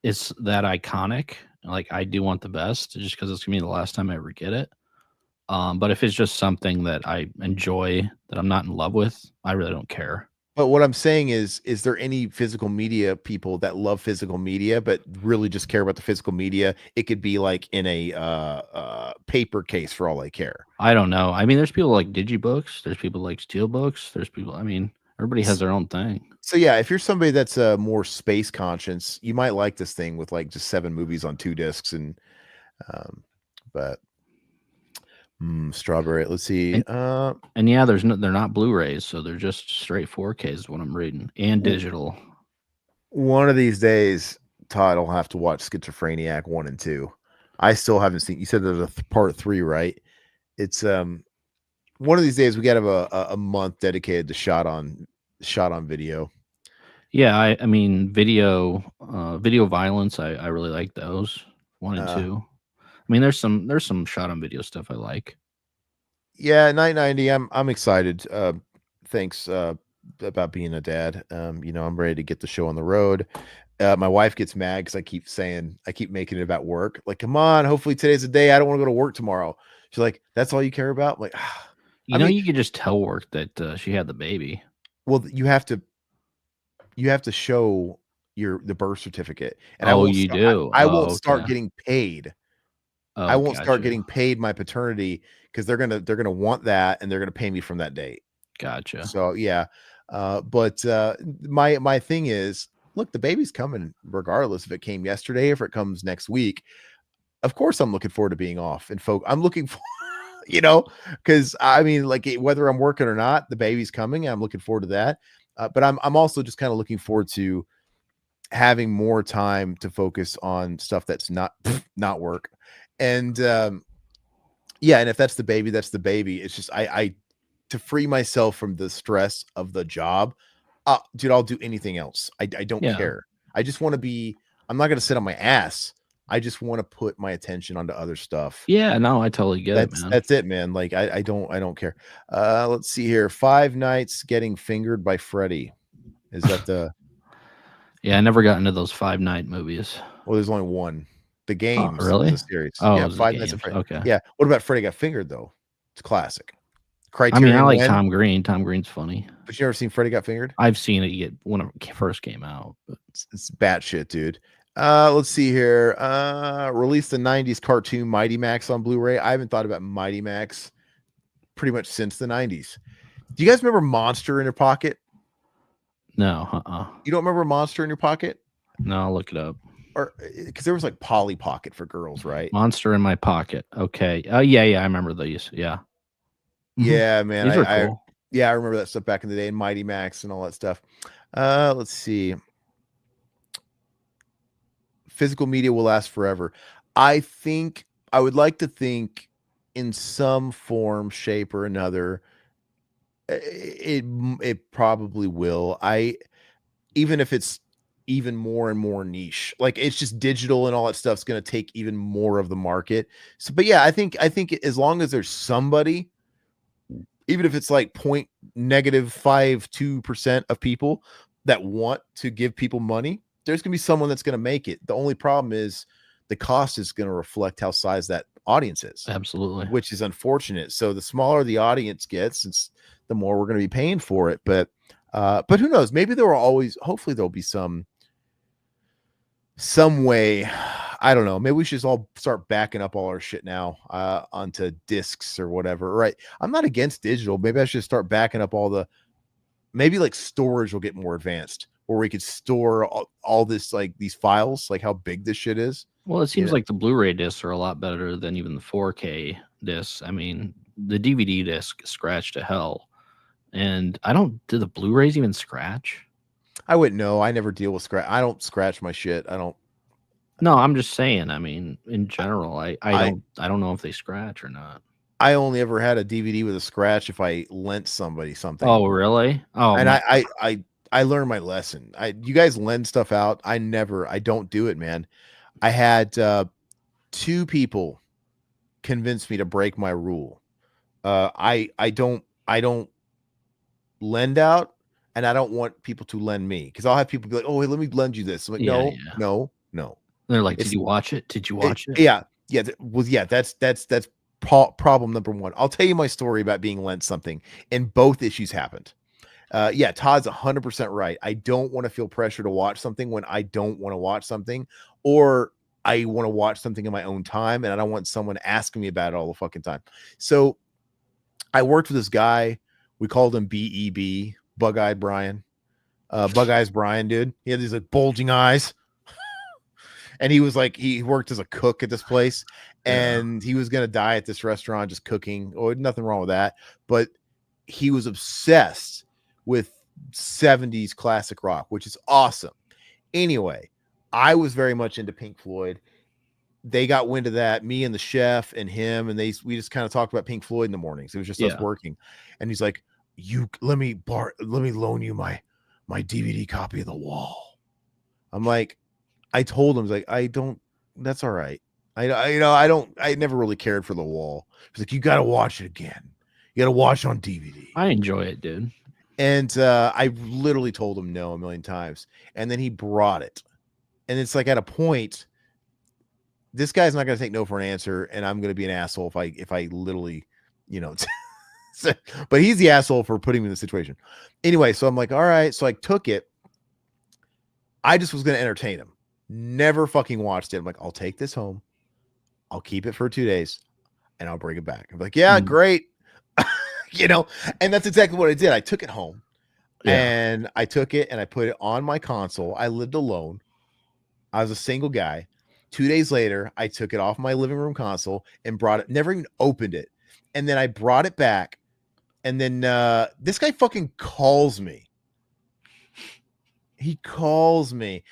Speaker 3: is that iconic, like I do want the best just because it's gonna be the last time I ever get it. But if it's just something that I enjoy that I'm not in love with, I really don't care.
Speaker 2: But what I'm saying is there any physical media people that love physical media, but really just care about the physical media? It could be like in a paper case for all I care.
Speaker 3: I don't know. I mean, there's people like digibooks, there's people like steelbooks, there's people. I mean, everybody has their own thing.
Speaker 2: So yeah, if you're somebody that's more space conscious, you might like this thing with like just 7 movies on 2 discs but strawberry. Let's see.
Speaker 3: And yeah, they're not Blu-rays, so they're just straight 4K is what I'm reading, and digital.
Speaker 2: One of these days, Todd will have to watch Schizophreniac 1 and 2. I still haven't seen. You said there's a part 3, right? It's one of these days we got to have a month dedicated to shot on video.
Speaker 3: Yeah, I mean video violence. I really like those 1 and 2. I mean, there's some shot on video stuff I like.
Speaker 2: Yeah, 990. I'm excited. Thanks about being a dad. I'm ready to get the show on the road. My wife gets mad because I keep making it about work. Like, come on, hopefully today's the day. I don't want to go to work tomorrow. She's like, that's all you care about? I'm like,
Speaker 3: you could just tell work that she had the baby.
Speaker 2: Well, you have to show the birth certificate, and
Speaker 3: I
Speaker 2: won't start getting paid.
Speaker 3: Oh,
Speaker 2: I won't start getting paid my paternity because they're gonna want that, and they're gonna pay me from that date.
Speaker 3: Gotcha.
Speaker 2: So yeah, but my thing is, look, the baby's coming regardless if it came yesterday, if it comes next week. Of course, I'm looking forward to being off, and I'm looking for, because I mean, like whether I'm working or not, the baby's coming. I'm looking forward to that. But I'm also just kind of looking forward to having more time to focus on stuff that's not work. And and if that's the baby, that's the baby. It's just I to free myself from the stress of the job, dude, I'll do anything else. I don't care. I just want to be. I'm not going to sit on my ass. I just want to put my attention onto other stuff.
Speaker 3: Yeah, no, I totally get it, man.
Speaker 2: That's it, man. Like I don't care. Let's see here. 5 Nights Getting Fingered by Freddy. Is that the?
Speaker 3: Yeah, I never got into those 5 Night movies.
Speaker 2: Well, there's only one. The Games,
Speaker 3: really?
Speaker 2: is a series.
Speaker 3: Oh,
Speaker 2: yeah, 5 Nights of Freddy.
Speaker 3: Okay.
Speaker 2: Yeah. What about Freddy Got Fingered though? It's classic. Criterion.
Speaker 3: I mean, I like Tom Green. Tom Green's funny.
Speaker 2: But you ever seen Freddy Got Fingered?
Speaker 3: I've seen it when it first came out. But
Speaker 2: it's batshit, dude. Let's see here. Released the 90s cartoon Mighty Max on Blu-ray. I haven't thought about Mighty Max pretty much since the 90s. Do you guys remember Monster in Your Pocket?
Speaker 3: No,
Speaker 2: You don't remember Monster in Your Pocket?
Speaker 3: No, I'll look it up.
Speaker 2: Or because there was like Polly Pocket for girls, right?
Speaker 3: Monster in My Pocket. Okay. Yeah, I remember these. Yeah.
Speaker 2: Yeah, man.
Speaker 3: These are cool.
Speaker 2: I remember that stuff back in the day, and Mighty Max and all that stuff. Let's see. Physical media will last forever. I would like to think in some form, shape, or another, it probably will. Even if it's even more and more niche, like it's just digital and all that stuff's going to take even more of the market. So, but yeah, I think as long as there's somebody, even if it's like -52% of people that want to give people money, there's going to be someone that's going to make it. The only problem is the cost is going to reflect how size that audience is.
Speaker 3: Absolutely.
Speaker 2: Which is unfortunate. So the smaller the audience gets, the more we're going to be paying for it. But who knows? Maybe hopefully there'll be some way. I don't know. Maybe we should all start backing up all our shit now onto discs or whatever. Right. I'm not against digital. Maybe I should start backing up maybe like storage will get more advanced, where we could store all this, like these files, like how big this shit is.
Speaker 3: Well, it seems like the Blu-ray discs are a lot better than even the 4K discs. I mean, the DVD disc scratched to hell. And do the Blu-rays even scratch?
Speaker 2: I wouldn't know. I never deal with scratch. I don't scratch my shit. I don't.
Speaker 3: No, I'm just saying. I mean, in general, I don't know if they scratch or not.
Speaker 2: I only ever had a DVD with a scratch if I lent somebody something.
Speaker 3: Oh, really? Oh,
Speaker 2: and I learned my lesson. You guys lend stuff out. I don't do it, man. I had 2 people convince me to break my rule. I don't lend out, and I don't want people to lend me, because I'll have people be like, "Oh, hey, let me lend you this." I'm like,
Speaker 3: Yeah,
Speaker 2: "No,
Speaker 3: yeah.
Speaker 2: no."
Speaker 3: They're like,
Speaker 2: It's
Speaker 3: "Did you watch it? Did you watch it?"
Speaker 2: yeah, yeah. Well, yeah. That's problem number one. I'll tell you my story about being lent something, and both issues happened. Yeah, Todd's 100% right. I don't want to feel pressure to watch something when I don't want to watch something, or I want to watch something in my own time, and I don't want someone asking me about it all the fucking time. So I worked with this guy. We called him BEB, Bug-Eyed Brian. Bug Eyes Brian, dude. He had these like bulging eyes. And he was like, he worked as a cook at this place, and he was gonna die at this restaurant just cooking. Oh, nothing wrong with that. But he was obsessed with 70s classic rock, which is awesome. Anyway, I was very much into Pink Floyd. They got wind of that, me and the chef and him, and we just kind of talked about Pink Floyd in the mornings. It was just us working. And he's like, let me loan you my DVD copy of The Wall. I'm like, I told him, like, that's all right. I never really cared for The Wall. He's like, you got to watch it again. You got to watch it on DVD.
Speaker 3: I enjoy it, dude.
Speaker 2: And I literally told him no a million times. And then he brought it. And it's like, at a point, this guy's not going to take no for an answer. And I'm going to be an asshole if I literally, but he's the asshole for putting me in the situation. Anyway, so I'm like, all right. So I took it. I just was going to entertain him. Never fucking watched it. I'm like, I'll take this home. I'll keep it for 2 days and I'll bring it back. I'm like, yeah, great. And that's exactly what I did. I took it home and I took it and I put it on my console. I lived alone. I was a single guy. 2 days later, I took it off my living room console and brought it, never even opened it. And then I brought it back. And then this guy fucking calls me. He calls me.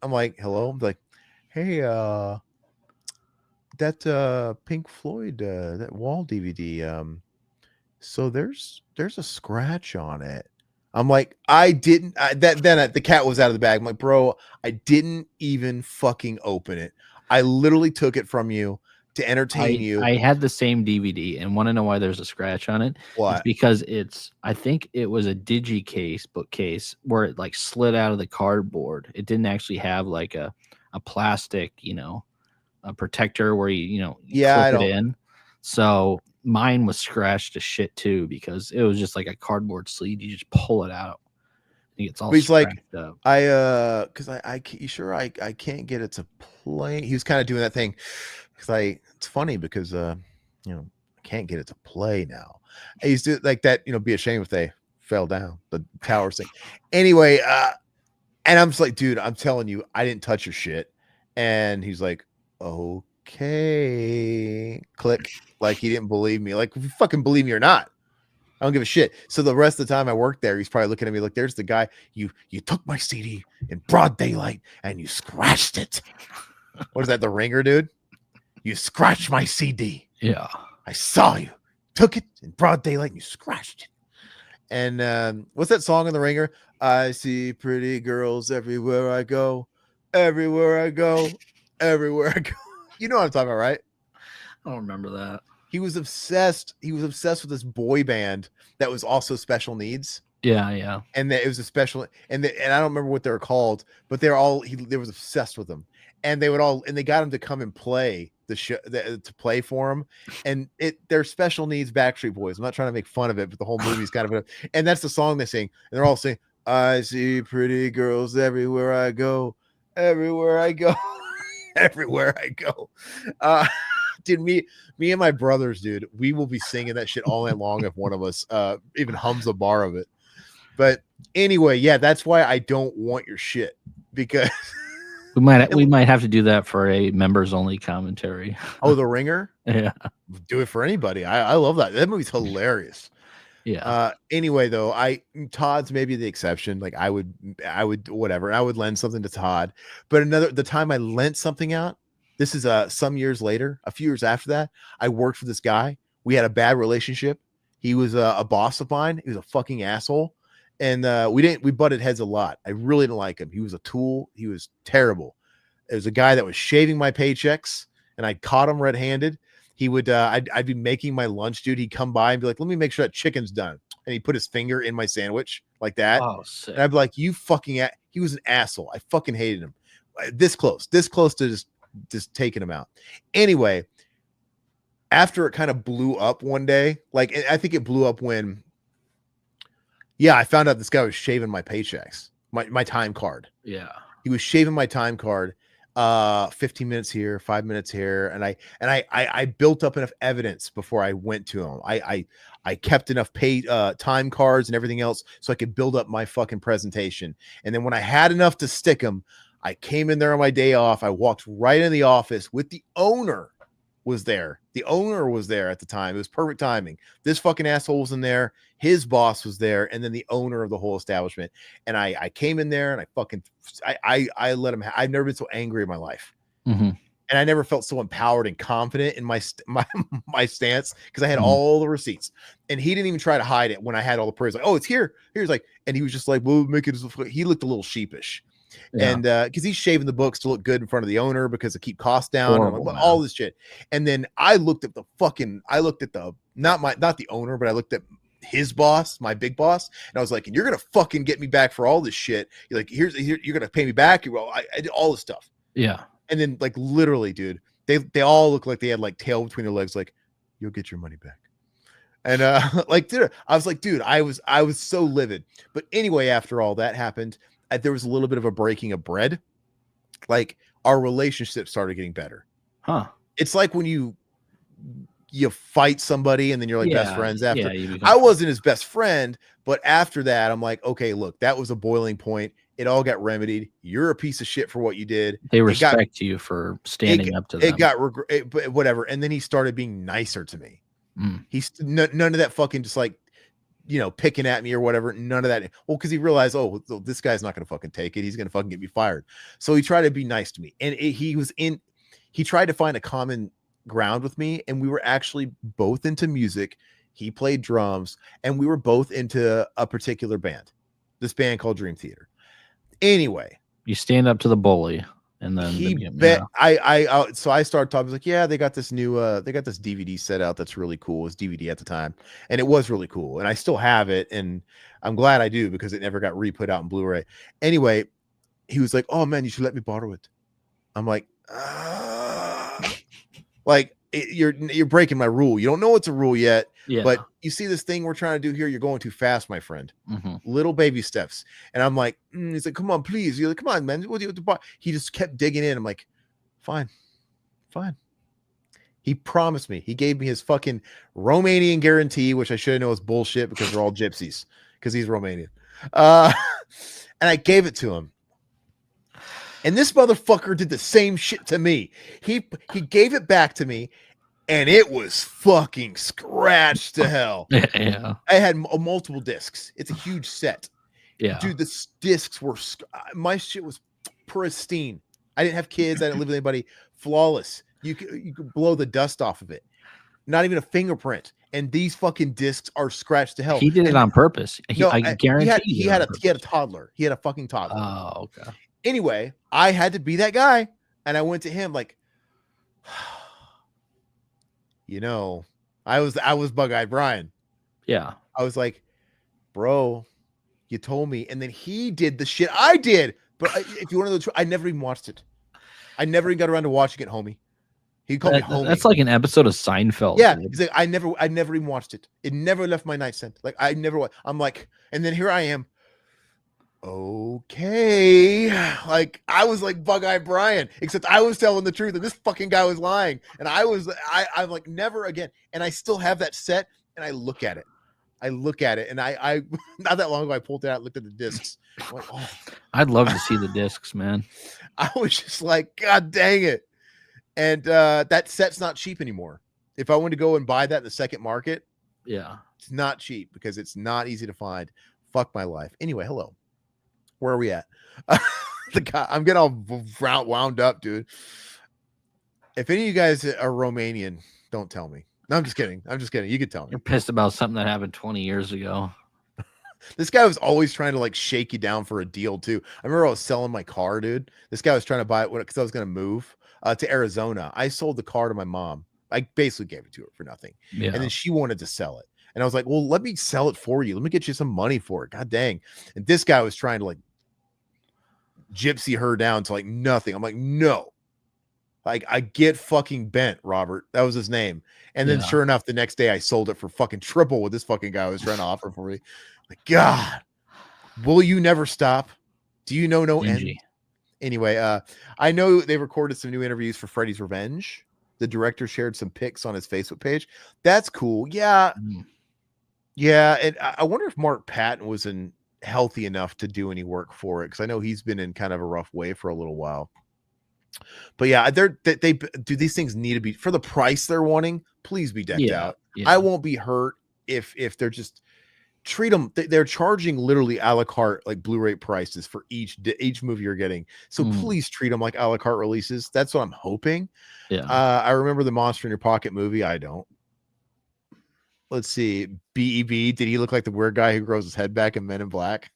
Speaker 2: I'm like, hello. I'm like, hey, that Pink Floyd, that Wall DVD. So there's a scratch on it. I'm like, the cat was out of the bag. I'm like, bro, I didn't even fucking open it. I literally took it from you to entertain you.
Speaker 3: I had the same DVD, and want to know why there's a scratch on it?
Speaker 2: What?
Speaker 3: It's because I think it was a bookcase where it like slid out of the cardboard. It didn't actually have like a plastic, a protector where you clip it in. So mine was scratched to shit too, because it was just like a cardboard sleeve. You just pull it out. It's all scratched up.
Speaker 2: Because I can't get it to play. He was kind of doing that thing. Because it's funny because I can't get it to play now. I used to like that, be ashamed if they fell down the tower thing. Anyway, and I'm just like, dude, I'm telling you, I didn't touch your shit. And he's like, okay, click. Like he didn't believe me. Like, if you fucking believe me or not, I don't give a shit. So the rest of the time I worked there, he's probably looking at me like, there's the guy, you took my CD in broad daylight and you scratched it. What is that, The Ringer, dude? You scratched my CD.
Speaker 3: Yeah.
Speaker 2: I saw you. Took it in broad daylight and you scratched it. And what's that song in The Ringer? I see pretty girls everywhere I go. Everywhere I go. Everywhere I go. You know what I'm talking about, right?
Speaker 3: I don't remember that.
Speaker 2: He was obsessed. He was obsessed with this boy band that was also special needs.
Speaker 3: Yeah, yeah.
Speaker 2: And it was a special, and I don't remember what they were called, but they was obsessed with them. And they got him to come and play the show, to play for him. And they're special needs Backstreet Boys. I'm not trying to make fun of it, but the whole movie's kind of and that's the song they sing. And they're all saying, I see pretty girls everywhere I go, everywhere I go, everywhere I go. Dude, me and my brothers, dude, we will be singing that shit all night long if one of us even hums a bar of it. But anyway, yeah, that's why I don't want your shit, because
Speaker 3: we might have to do that for a members only commentary.
Speaker 2: Oh, The Ringer?
Speaker 3: Yeah.
Speaker 2: Do it for anybody. I love that. That movie's hilarious.
Speaker 3: Yeah.
Speaker 2: Anyway, though, Todd's maybe the exception. Like I would whatever. I would lend something to Todd. But the time I lent something out, this is some years later, a few years after that, I worked for this guy. We had a bad relationship. He was a boss of mine. He was a fucking asshole. And we butted heads a lot. I really didn't like him. He was a tool. He was terrible. It was a guy that was shaving my paychecks, and I caught him red-handed. I'd be making my lunch, dude. He'd come by and be like, let me make sure that chicken's done. And he'd put his finger in my sandwich like that.
Speaker 3: Oh, sick.
Speaker 2: And I'd be like, he was an asshole. I fucking hated him. This close to just taking him out. Anyway, after it kind of blew up one day, like I think it blew up when, I found out this guy was shaving my paychecks, my time card.
Speaker 3: Yeah.
Speaker 2: He was shaving my time card, 15 minutes here, 5 minutes here. And I built up enough evidence before I went to him. I kept enough time cards and everything else so I could build up my fucking presentation. And then when I had enough to stick him, I came in there on my day off. I walked right in the office with the owner was there. The owner was there at the time. It was perfect timing. This fucking asshole was in there. His boss was there. And then the owner of the whole establishment. And I came in there and I let him. I've never been so angry in my life.
Speaker 3: Mm-hmm.
Speaker 2: And I never felt so empowered and confident in my stance because I had all the receipts. And he didn't even try to hide it when I had all the prayers. Like, oh, it's here. Here's like, and he was just like, well, make it. He looked a little sheepish. Yeah. And because he's shaving the books to look good in front of the owner because to keep costs down, and like, all this shit. And then I looked at not the owner, but I looked at his boss, my big boss, and I was like, and you're gonna fucking get me back for all this shit. You're like, here you're gonna pay me back. I did all this stuff.
Speaker 3: Yeah. And
Speaker 2: then like literally, dude, they all look like they had like tail between their legs, like, you'll get your money back. And like, dude, I was like, dude, I was so livid. But anyway, after all that happened, there was a little bit of a breaking of bread. Like our relationship started getting better.
Speaker 3: Huh.
Speaker 2: It's like when you fight somebody and then you're like best friends after.
Speaker 3: Yeah,
Speaker 2: I wasn't his best friend, but after that, I'm like, okay, look, that was a boiling point. It all got remedied. You're a piece of shit for what you did.
Speaker 3: They respect you for standing up to them.
Speaker 2: It got but whatever. And then he started being nicer to me. He's none of that fucking just like, picking at me or whatever. None of that. Well, because he realized, oh, this guy's not going to fucking take it. He's going to fucking get me fired. So he tried to be nice to me. And he tried to find a common ground with me. And we were actually both into music. He played drums and we were both into a particular band, this band called Dream Theater. Anyway,
Speaker 3: you stand up to the bully. And then
Speaker 2: so I started talking. I was like, yeah, they got this new they got this DVD set out that's really cool. It was DVD at the time, and it was really cool. And I still have it, and I'm glad I do because it never got re-put out in Blu-ray. Anyway, he was like, oh man, you should let me borrow it. I'm like, you're breaking my rule. You don't know it's a rule yet, but you see this thing we're trying to do here. You're going too fast, my friend. Little baby steps. And I'm like, he's like, come on, please. You're like, come on, man. What do you? He just kept digging in. I'm like, fine. He promised me. He gave me his fucking Romanian guarantee, which I should know is bullshit because they're all gypsies because he's Romanian. And I gave it to him. And this motherfucker did the same shit to me. He gave it back to me, and it was fucking scratched to hell.
Speaker 3: Yeah.
Speaker 2: I had multiple discs. It's a huge set.
Speaker 3: Yeah.
Speaker 2: Dude, the discs were... My shit was pristine. I didn't have kids. I didn't live with anybody. Flawless. You could blow the dust off of it. Not even a fingerprint. And these fucking discs are scratched to hell.
Speaker 3: He did it on purpose. I guarantee
Speaker 2: he had a toddler. He had a fucking toddler.
Speaker 3: Oh, okay.
Speaker 2: Anyway, I had to be that guy, and I went to him like, I was Bug-Eyed Brian.
Speaker 3: Yeah.
Speaker 2: I was like, bro, you told me, and then he did the shit I did. But if you want to know the truth, I never even watched it. I never even got around to watching it, homie. He called me homie.
Speaker 3: That's like an episode of Seinfeld.
Speaker 2: Yeah, he's like, I never even watched it. It never left my nightstand. Like I never. I'm like, and then here I am. Okay, like I was like Bug-Eyed Brian, except I was telling the truth and this fucking guy was lying, and I'm like, never again. And I still have that set, and I look at it, and I not that long ago I pulled it out, looked at the discs. I'm like, oh.
Speaker 3: I'd love to see the discs, man.
Speaker 2: I was just like, God dang it. And that set's not cheap anymore. If I wanted to go and buy that in the second market, it's not cheap because it's not easy to find. Fuck my life. Anyway, hello. Where are we at? I'm getting all wound up, dude. If any of you guys are Romanian, don't tell me. No, I'm just kidding. You could tell me.
Speaker 3: You're pissed about something that happened 20 years ago.
Speaker 2: This guy was always trying to like shake you down for a deal too. I remember I was selling my car, dude. This guy was trying to buy it because I was going to move to Arizona. I sold the car to my mom. I basically gave it to her for nothing.
Speaker 3: Yeah.
Speaker 2: And then she wanted to sell it. And I was like, well, let me sell it for you. Let me get you some money for it. God dang. And this guy was trying to like gypsy her down to like nothing. I'm like, no. Like, I get fucking bent, Robert. That was his name. And then sure enough, the next day I sold it for fucking triple what this fucking guy was trying to offer for me. Like, God, will you never stop? Do you know no end? Anyway, I know they recorded some new interviews for Freddy's Revenge. The director shared some pics on his Facebook page. That's cool. Yeah. Yeah. And I wonder if Mark Patton was healthy enough to do any work for it, because I know he's been in kind of a rough way for a little while. But yeah, they do these things need to be for the price they're wanting. Please be decked out. Yeah. I won't be hurt if they're just treat them. They're charging literally a la carte, like Blu-ray prices for each movie you're getting. So please treat them like a la carte releases. That's what I'm hoping. Yeah. I remember the Monster in Your Pocket movie. I don't. Let's see. B.E.B. Did he look like the weird guy who grows his head back in Men in Black?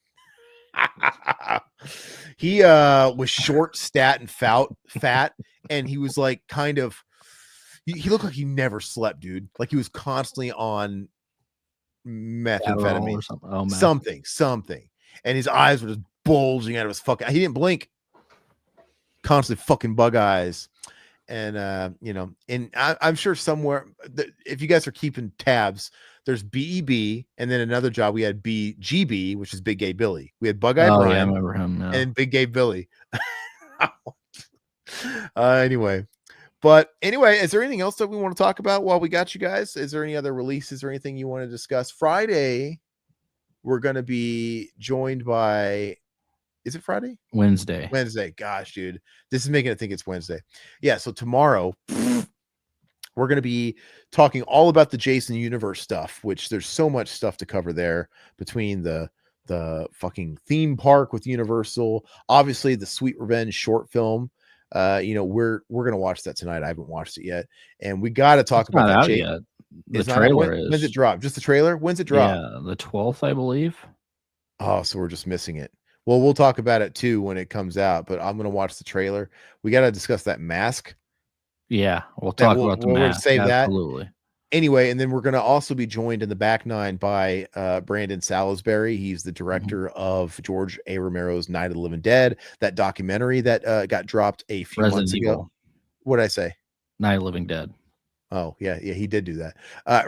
Speaker 2: He was short, stat, and fat, and he was like kind of he looked like he never slept, dude. Like he was constantly on methamphetamine or something. And his eyes were just bulging out of his fucking, he didn't blink. Constantly fucking bug eyes. And you know, and I'm sure somewhere if you guys are keeping tabs, there's BEB, and then another job we had BGB, which is Big Gay Billy. We had Bug Eyed Brian,
Speaker 3: I remember him now.
Speaker 2: And Big Gay Billy. Anyway, is there anything else that we want to talk about while we got you guys? Is there any other releases or anything you want to discuss? Friday, we're going to be joined by, is it Friday?
Speaker 3: Wednesday.
Speaker 2: Gosh, dude, this is making it think it's Wednesday. Yeah. So tomorrow we're going to be talking all about the Jason universe stuff, which there's so much stuff to cover there, between the fucking theme park with Universal, obviously the Sweet Revenge short film. You know, we're going to watch that tonight. I haven't watched it yet. And we got to talk about that.
Speaker 3: Yet. The trailer is.
Speaker 2: When's it drop? Just the trailer? When's it drop?
Speaker 3: Yeah, the 12th, I believe.
Speaker 2: Oh, so we're just missing it. Well, we'll talk about it too when it comes out, but I'm going to watch the trailer. We got to discuss that mask.
Speaker 3: Yeah, we'll talk about the mask.
Speaker 2: Save
Speaker 3: Absolutely.
Speaker 2: That. Anyway, and then we're going to also be joined in the back nine by Brandon Salisbury. He's the director of George A. Romero's Night of the Living Dead, that documentary that got dropped a few months ago. What did I say?
Speaker 3: Night of the Living Dead.
Speaker 2: Oh, yeah, he did do that.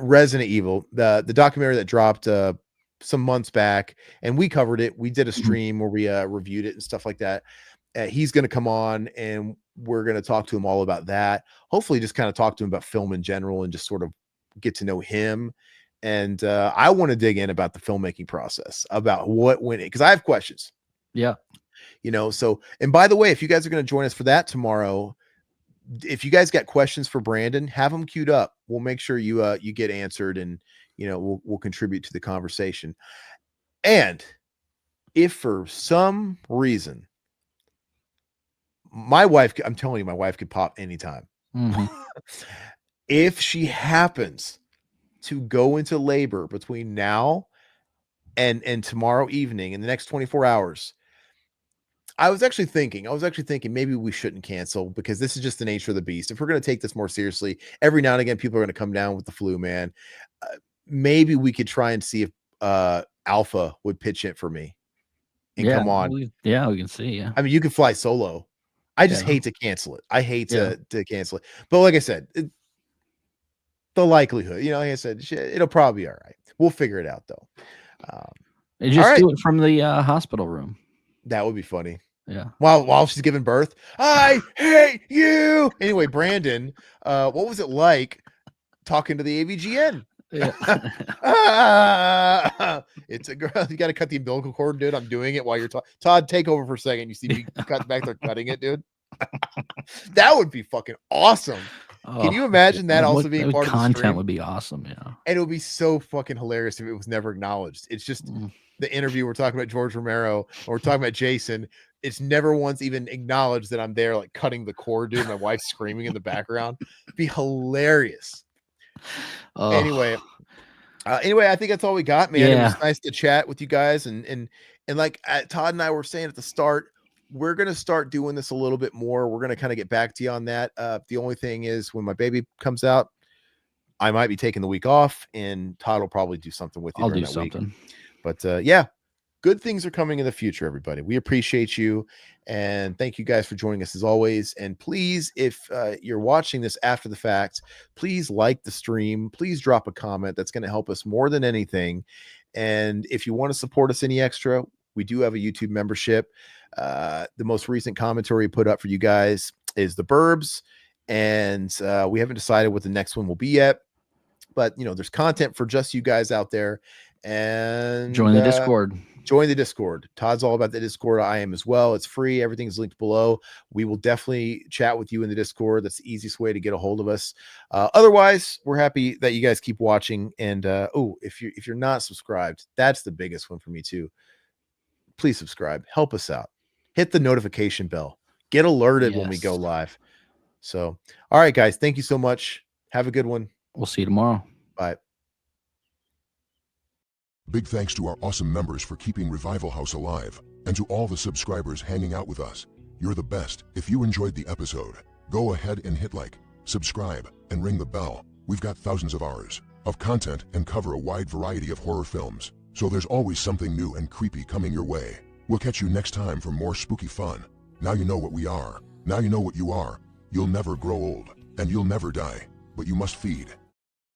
Speaker 2: Resident Evil, the documentary that dropped some months back, and we covered it. We did a stream where we reviewed it and stuff like that. He's going to come on, and we're going to talk to him all about that. Hopefully just kind of talk to him about film in general and just sort of get to know him. And I want to dig in about the filmmaking process, about what went in, because I have questions.
Speaker 3: Yeah.
Speaker 2: You know, so, and by the way, if you guys are going to join us for that tomorrow, if you guys got questions for Brandon, have them queued up. We'll make sure you get answered, and, you know, we'll contribute to the conversation. And if for some reason my wife, I'm telling you, my wife could pop anytime. If she happens to go into labor between now and tomorrow evening, in the next 24 hours, I was actually thinking maybe we shouldn't cancel, because this is just the nature of the beast. If we're going to take this more seriously, every now and again, people are going to come down with the flu, man. Maybe we could try and see if Alpha would pitch it for me and come on.
Speaker 3: We can see. Yeah.
Speaker 2: I mean, you can fly solo. I just hate to cancel it. I hate to cancel it. But like I said, the likelihood, you know, like I said, it'll probably be all right. We'll figure it out, though.
Speaker 3: Just do it from the hospital room.
Speaker 2: That would be funny.
Speaker 3: Yeah.
Speaker 2: While she's giving birth. I hate you. Anyway, Brandon, what was it like talking to the AVGN?
Speaker 3: Yeah.
Speaker 2: It's a girl. You got to cut the umbilical cord, dude. I'm doing it while you're talking. Todd, take over for a second. You see me cut back there cutting it, dude. That would be fucking awesome. Can you imagine that also being part of the
Speaker 3: content?
Speaker 2: stream?
Speaker 3: Would be awesome. Yeah.
Speaker 2: And it would be so fucking hilarious if it was never acknowledged. It's just the interview. We're talking about George Romero, or we're talking about Jason. It's never once even acknowledged that I'm there, like cutting the cord, dude. My wife's screaming in the background. It'd be hilarious. Anyway, I think that's all we got, man. It was nice to chat with you guys, and like Todd and I were saying at the start, we're gonna start doing this a little bit more. We're gonna kind of get back to you on that. The only thing is, when my baby comes out, I might be taking the week off, and Todd will probably do something with you
Speaker 3: I'll
Speaker 2: during
Speaker 3: do
Speaker 2: that
Speaker 3: something.
Speaker 2: week. But yeah, good things are coming in the future, everybody. We appreciate you, and thank you guys for joining us as always. And please, if you're watching this after the fact, please like the stream. Please drop a comment. That's going to help us more than anything. And if you want to support us any extra, we do have a YouTube membership. The most recent commentary put up for you guys is The Burbs, and we haven't decided what the next one will be yet. But there's content for just you guys out there. And
Speaker 3: Join the Discord.
Speaker 2: Join the Discord. Todd's all about the Discord. I am as well. It's free. Everything's linked below. We will definitely chat with you in the Discord. That's the easiest way to get a hold of us. Otherwise, we're happy that you guys keep watching. And if you're not subscribed, that's the biggest one for me too. Please subscribe. Help us out. Hit the notification bell. Get alerted when we go live. So, all right, guys. Thank you so much. Have a good one.
Speaker 3: We'll see you tomorrow.
Speaker 2: Bye.
Speaker 4: Big thanks to our awesome members for keeping Revival House alive, and to all the subscribers hanging out with us. You're the best. If you enjoyed the episode, go ahead and hit like, subscribe, and ring the bell. We've got thousands of hours of content and cover a wide variety of horror films, so there's always something new and creepy coming your way. We'll catch you next time for more spooky fun. Now you know what we are. Now you know what you are. You'll never grow old, and you'll never die, but you must feed.